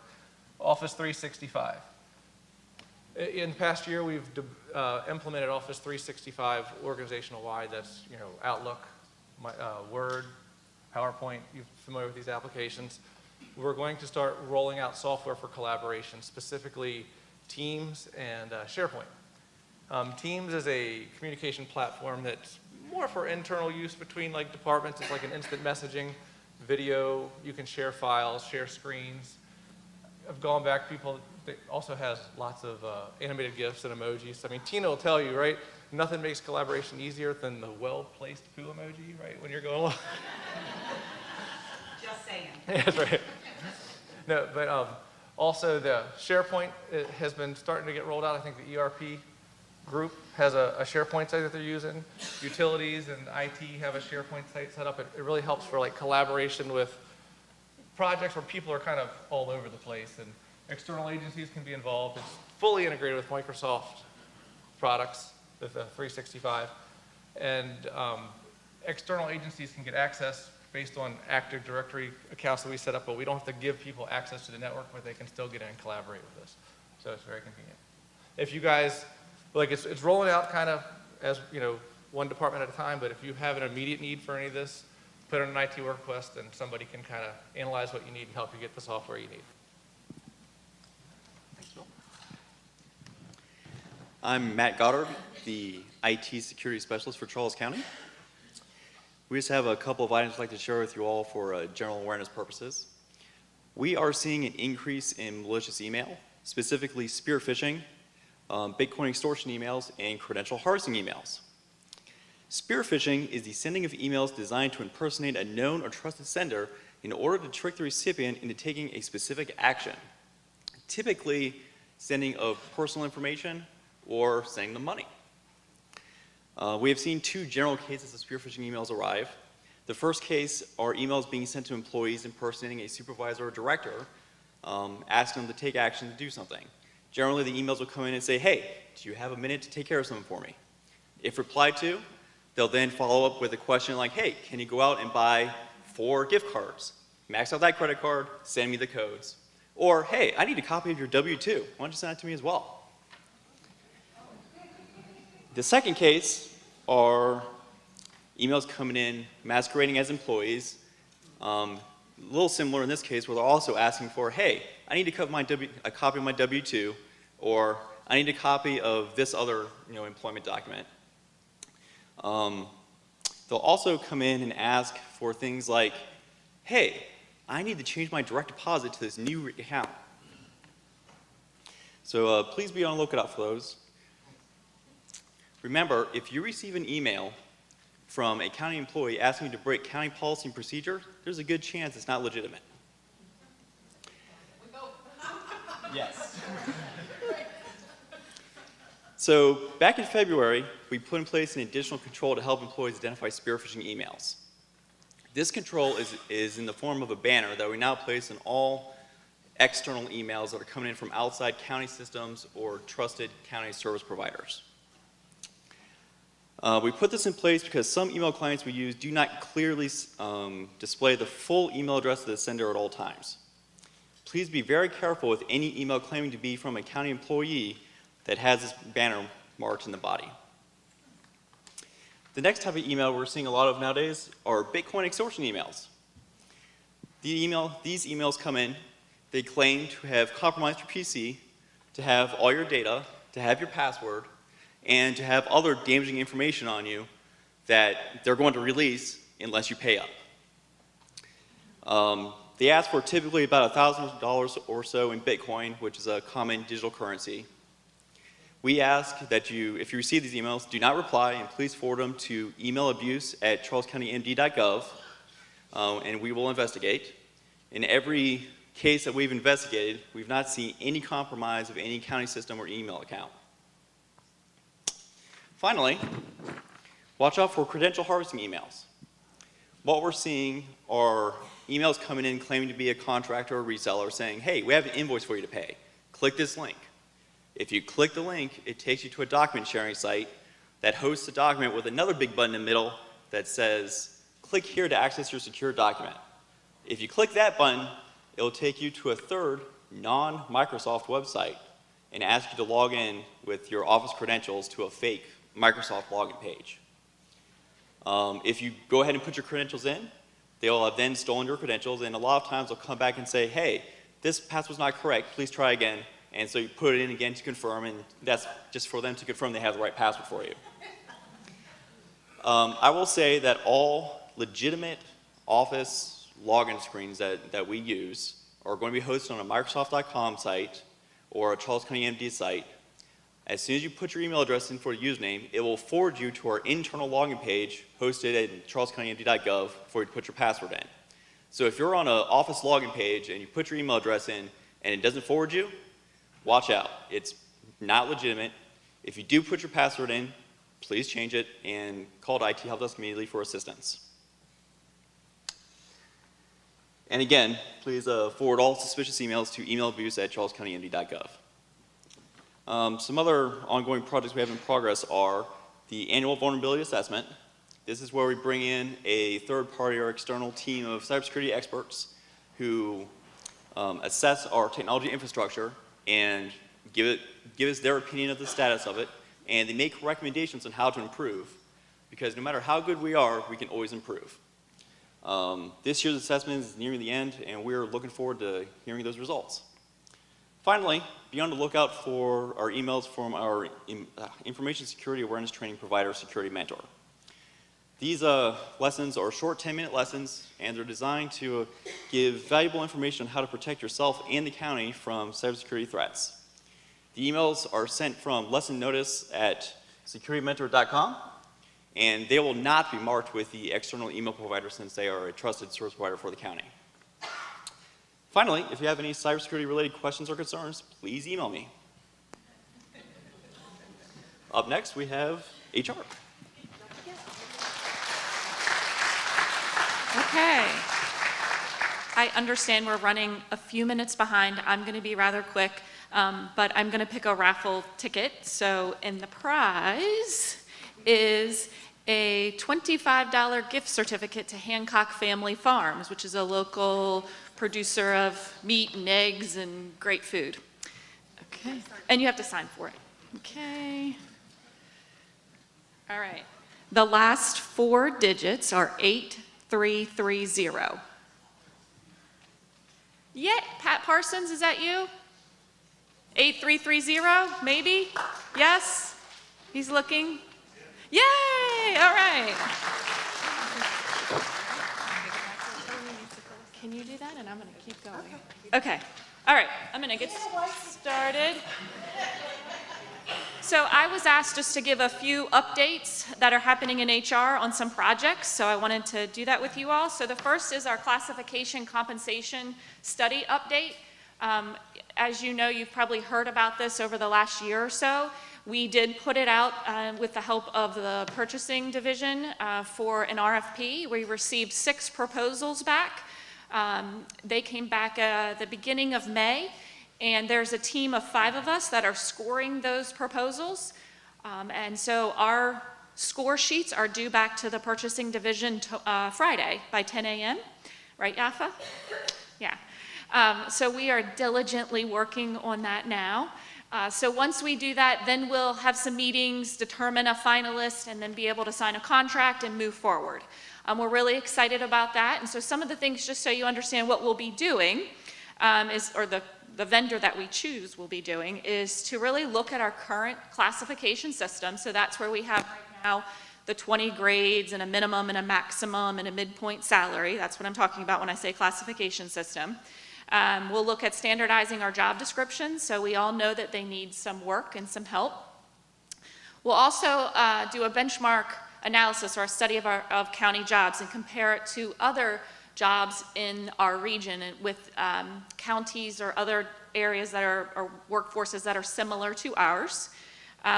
Office 365. In the past year, we've implemented Office 365 organizational-wide. That's, you know, Outlook, Word, PowerPoint. You're familiar with these applications. We're going to start rolling out software for collaboration, specifically Teams and SharePoint. Teams is a communication platform that's more for internal use between like departments. It's like an instant messaging, video. You can share files, share screens. I've gone back, it also has lots of animated GIFs and emojis. I mean, Tina will tell you, right? Nothing makes collaboration easier than the well-placed poo emoji, right? When you're going along. Just saying. Yeah, that's right. No, but also the SharePoint has been starting to get rolled out. I think the ERP group has a SharePoint site that they're using. Utilities and IT have a SharePoint site set up. It really helps for like collaboration with projects where people are kind of all over the place, and external agencies can be involved. It's fully integrated with Microsoft products, with 365, and external agencies can get access based on Active Directory accounts that we set up, but we don't have to give people access to the network, but they can still get in and collaborate with us. So it's very convenient. If you guys, like it's rolling out kind of as, you know, one department at a time, but if you have an immediate need for any of this, put in an IT work request and somebody can kind of analyze what you need and help you get the software you need. Thanks, Bill. I'm Matt Goddard, the IT security specialist for Charles County. We just have a couple of items I'd like to share with you all for general awareness purposes. We are seeing an increase in malicious email, specifically spear phishing, Bitcoin extortion emails, and credential harvesting emails. Spear phishing is the sending of emails designed to impersonate a known or trusted sender in order to trick the recipient into taking a specific action, typically sending of personal information or sending them money. We have seen two general cases of spear phishing emails arrive. The first case are emails being sent to employees impersonating a supervisor or director, asking them to take action to do something. Generally, the emails will come in and say, hey, do you have a minute to take care of something for me? If replied to, they'll then follow up with a question like, hey, can you go out and buy 4 gift cards? Max out that credit card, send me the codes. Or, hey, I need a copy of your W-2. Why don't you send that to me as well? The second case are emails coming in masquerading as employees. A little similar in this case, where they're also asking for, hey, I need a copy of my W-2, or I need a copy of this other, employment document. They'll also come in and ask for things like, hey, I need to change my direct deposit to this new account. So please be on the lookout for those. Remember, if you receive an email from a county employee asking you to break county policy and procedure, there's a good chance it's not legitimate. Yes. So back in February, we put in place an additional control to help employees identify spear phishing emails. This control is in the form of a banner that we now place in all external emails that are coming in from outside county systems or trusted county service providers. We put this in place because some email clients we use do not clearly display the full email address of the sender at all times. Please be very careful with any email claiming to be from a county employee that has this banner marked in the body. The next type of email we're seeing a lot of nowadays are Bitcoin extortion emails. These emails come in, they claim to have compromised your PC, to have all your data, to have your password, and to have other damaging information on you that they're going to release unless you pay up. They ask for typically about $1,000 or so in Bitcoin, which is a common digital currency. We ask that if you receive these emails, do not reply and please forward them to emailabuse@charlescountymd.gov, and we will investigate. In every case that we've investigated, we've not seen any compromise of any county system or email account. Finally, watch out for credential harvesting emails. What we're seeing are emails coming in claiming to be a contractor or reseller saying, hey, we have an invoice for you to pay. Click this link. If you click the link, it takes you to a document sharing site that hosts a document with another big button in the middle that says, click here to access your secure document. If you click that button, it'll take you to a third non-Microsoft website and ask you to log in with your Office credentials to a fake Microsoft login page. If you go ahead and put your credentials in, they will have then stolen your credentials, and a lot of times they'll come back and say, hey, this password's not correct, please try again. And so you put it in again to confirm, and that's just for them to confirm they have the right password for you. I will say that all legitimate Office login screens that we use are going to be hosted on a Microsoft.com site or a Charles County MD site. As soon as you put your email address in for a username, it will forward you to our internal login page hosted at charlescountymd.gov before you put your password in. So if you're on an Office login page and you put your email address in and it doesn't forward you, watch out. It's not legitimate. If you do put your password in, please change it and call IT Help Desk immediately for assistance. And again, please forward all suspicious emails to emailabuse@charlescountymd.gov. Some other ongoing projects we have in progress are the annual vulnerability assessment. This is where we bring in a third-party or external team of cybersecurity experts who assess our technology infrastructure and give us their opinion of the status of it, and they make recommendations on how to improve. Because no matter how good we are, we can always improve. This year's assessment is nearing the end, and we're looking forward to hearing those results. Finally, be on the lookout for our emails from our information security awareness training provider, Security Mentor. These lessons are short 10-minute lessons, and they're designed to give valuable information on how to protect yourself and the county from cybersecurity threats. The emails are sent from lesson notice at securitymentor.com, and they will not be marked with the external email provider since they are a trusted service provider for the county. Finally, if you have any cybersecurity related questions or concerns, please email me. Up next, we have HR. Okay. I understand we're running a few minutes behind. I'm going to be rather quick, but I'm going to pick a raffle ticket. So, and the prize is a $25 gift certificate to Hancock Family Farms, which is a local producer of meat and eggs and great food. Okay. And you have to sign for it. Okay. All right. The last 4 digits are 8330. Yeah, Pat Parsons, is that you? 8330, maybe? Yes? He's looking? Yay! All right. Can you do that? And I'm going to keep going. Okay. All right. I'm going to get started. So I was asked just to give a few updates that are happening in HR on some projects, so I wanted to do that with you all. So the first is our classification compensation study update. As you know, you've probably heard about this over the last year or so. We did put it out with the help of the purchasing division for an RFP. We received 6 proposals back. They came back at the beginning of May, and there's a team of 5 of us that are scoring those proposals. And so our Score sheets are due back to the purchasing division Friday by 10 a.m. Right, Yafa? Yeah. So we are diligently working on that now. So once we do that, then we'll have some meetings, determine a finalist, and then be able to sign a contract and move forward. We're really excited about that. And so some of the things, just so you understand what we'll be doing, the vendor that we choose will be doing, is to really look at our current classification system. So that's where we have right now the 20 grades and a minimum and a maximum and a midpoint salary. That's what I'm talking about when I say classification system. We'll look at standardizing our job descriptions, so we all know that they need some work and some help. We'll also do a benchmark analysis or a study of county jobs and compare it to other jobs in our region and with counties or other areas that are, or workforces that are similar to ours.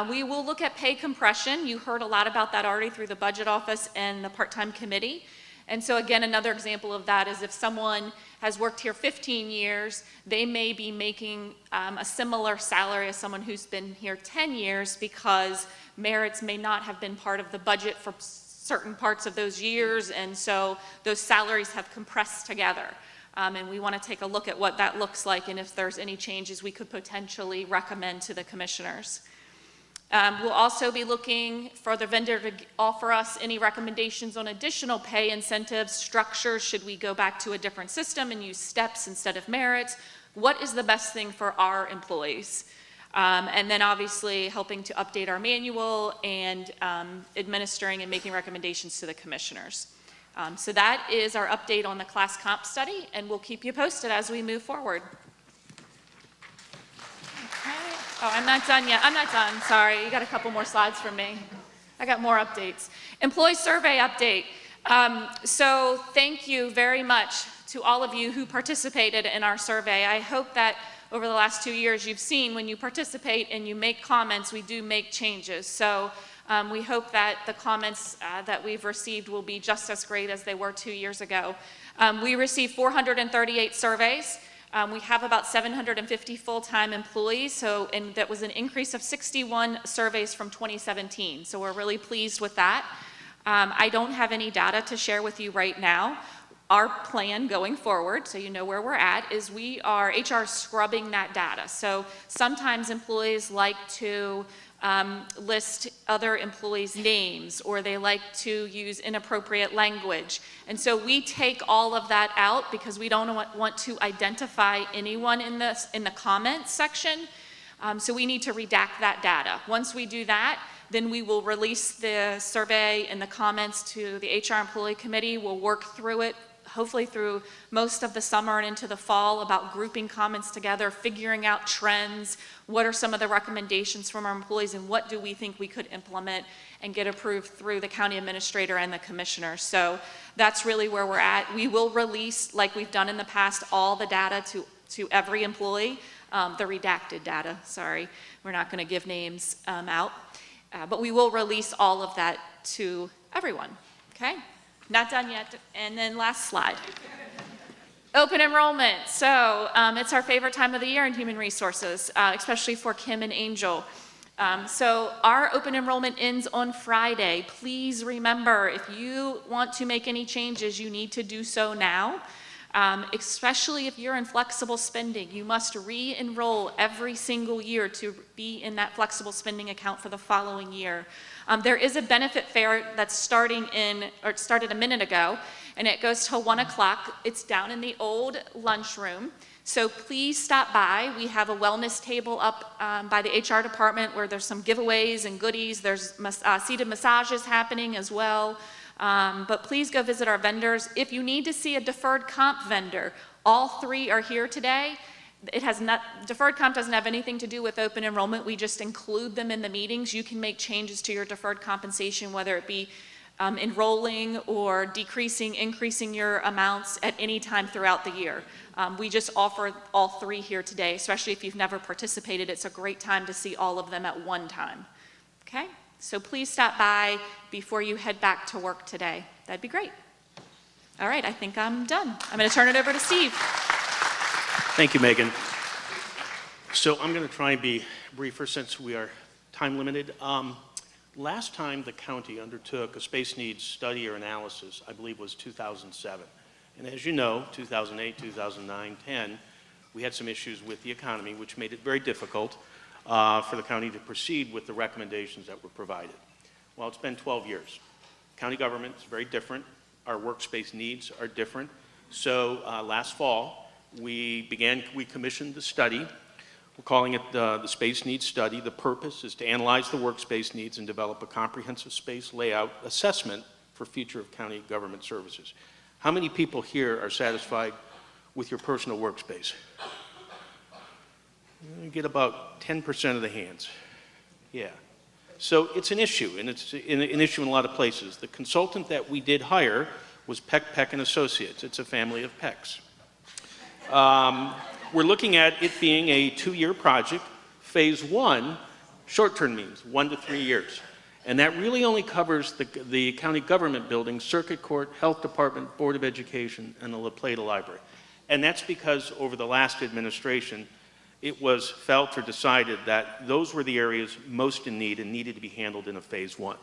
We will look at pay compression. You heard a lot about that already through the budget office and the part-time committee. And so again, another example of that is if someone has worked here 15 years, they may be making a similar salary as someone who's been here 10 years because merits may not have been part of the budget for certain parts of those years, and so those salaries have compressed together. And we want to take a look at what that looks like and if there's any changes we could potentially recommend to the commissioners. We'll also be looking for the vendor to offer us any recommendations on additional pay incentives, structures, should we go back to a different system and use steps instead of merits? What is the best thing for our employees? And then obviously helping to update our manual and administering and making recommendations to the commissioners. So that is our update on the class comp study, and we'll keep you posted as we move forward. Oh, I'm not done yet. I'm not done. Sorry. You got a couple more slides from me. I got more updates. Employee survey update. So thank you very much to all of you who participated in our survey. I hope that over the last 2 years you've seen when you participate and you make comments, we do make changes. So we hope that the comments that we've received will be just as great as they were 2 years ago. We received 438 surveys. We have about 750 full-time employees, and that was an increase of 61 surveys from 2017. So we're really pleased with that. I don't have any data to share with you right now. Our plan going forward, so you know where we're at, is we are HR scrubbing that data. So sometimes employees like to list other employees' names, or they like to use inappropriate language. And so we take all of that out because we don't want to identify anyone in the comments section. So we need to redact that data. Once we do that, then we will release the survey and the comments to the HR Employee Committee. We'll work through it, hopefully through most of the summer and into the fall, about grouping comments together, figuring out trends, what are some of the recommendations from our employees, and what do we think we could implement and get approved through the county administrator and the commissioner. So that's really where we're at. We will release, like we've done in the past, all the data to every employee, the redacted data, sorry. We're not gonna give names out, but we will release all of that to everyone, okay? Not done yet. And then last slide. Open enrollment. So it's our favorite time of the year in human resources, especially for Kim and Angel. So our open enrollment ends on Friday. Please remember, if you want to make any changes, you need to do so now. Especially if you're in flexible spending, you must re-enroll every single year to be in that flexible spending account for the following year. There is a benefit fair that's started a minute ago, and it goes till 1 o'clock. It's down in the old lunchroom. So please stop by. We have a wellness table up by the HR department where there's some giveaways and goodies. There's seated massages happening as well. But please go visit our vendors. If you need to see a deferred comp vendor, all 3 are here today. Deferred comp doesn't have anything to do with open enrollment. We just include them in the meetings. You can make changes to your deferred compensation, whether it be enrolling or decreasing, increasing your amounts at any time throughout the year. We just offer all 3 here today, especially if you've never participated. It's a great time to see all of them at one time. Okay? So please stop by before you head back to work today. That'd be great. All right, I think I'm done. I'm going to turn it over to Steve. Thank you, Megan. So I'm going to try and be briefer since we are time limited. last time the county undertook a space needs study or analysis, I believe, was 2007. And as you know, 2008, 2009, 10, we had some issues with the economy, which made it very difficult for the county to proceed with the recommendations that were provided. Well, it's been 12 years. County government is very different. Our workspace needs are different. So last fall, we commissioned the study. We're calling it the Space Needs Study. The purpose is to analyze the workspace needs and develop a comprehensive space layout assessment for future of county government services. How many people here are satisfied with your personal workspace? You get about 10% of the hands. Yeah. So it's an issue, and it's an issue in a lot of places. The consultant that we did hire was Peck and Associates. It's a family of Pecks. We're looking at it being a 2-year project. Phase 1, short-term means 1 to 3 years. And that really only covers the county government building, circuit court, health department, board of education, and the La Plata Library. And that's because over the last administration, it was felt or decided that those were the areas most in need and needed to be handled in a phase 1.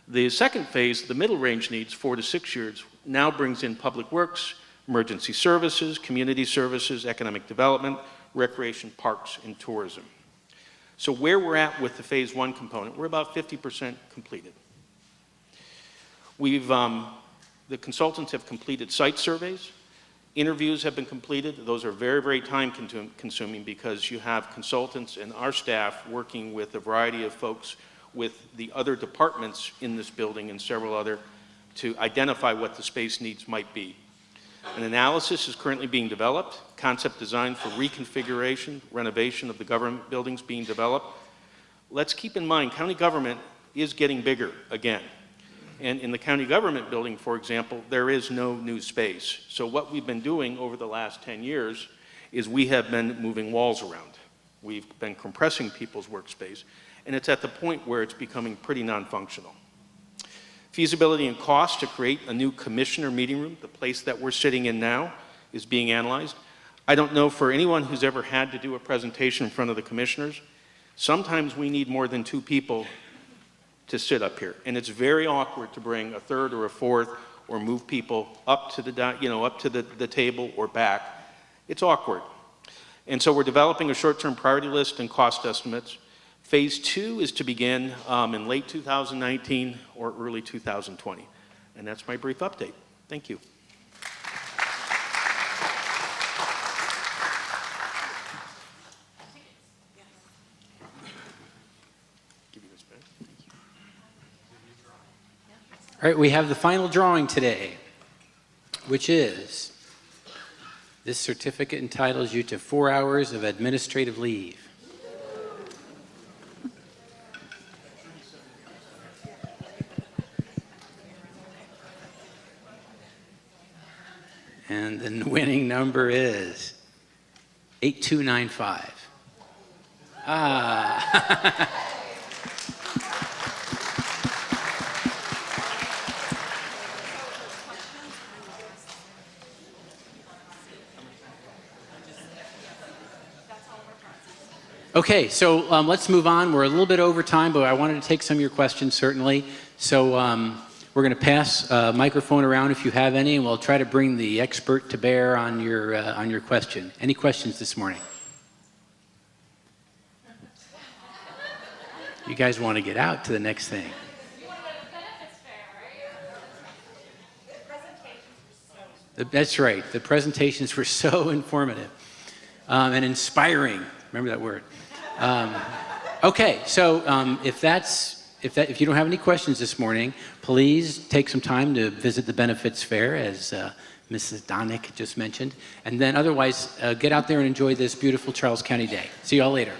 The second phase, the middle range needs, 4 to 6 years, now brings in public works, emergency services, community services, economic development, recreation, parks, and tourism. So where we're at with the phase 1 component, we're about 50% completed. The consultants have completed site surveys. Interviews have been completed. Those are very, very time consuming because you have consultants and our staff working with a variety of folks with the other departments in this building and several other to identify what the space needs might be. An analysis is currently being developed, concept design for reconfiguration, renovation of the government buildings being developed. Let's keep in mind, county government is getting bigger again. And in the county government building, for example, there is no new space. So what we've been doing over the last 10 years is we have been moving walls around. We've been compressing people's workspace, and it's at the point where it's becoming pretty non-functional. Feasibility and cost to create a new commissioner meeting room, the place that we're sitting in now, is being analyzed. I don't know for anyone who's ever had to do a presentation in front of the commissioners, sometimes we need more than 2 people to sit up here. And it's very awkward to bring a third or a fourth or move people up to the table or back. It's awkward. And so we're developing a short-term priority list and cost estimates. Phase 2 is to begin in late 2019 or early 2020. And that's my brief update. Thank you. All right, we have the final drawing today, which is this certificate entitles you to 4 hours of administrative leave. And the winning number is 8295. Okay, so let's move on. We're a little bit over time, but I wanted to take some of your questions, certainly. So we're going to pass a microphone around if you have any, and we'll try to bring the expert to bear on your question. Any questions this morning? You guys want to get out to the next thing. You want to go to the benefits fair, right? The presentations were so... That's right. The presentations were so informative and inspiring. Remember that word. Okay, so if you don't have any questions this morning, please take some time to visit the benefits fair, as Mrs. Donick just mentioned, and then otherwise get out there and enjoy this beautiful Charles County day. See you all later.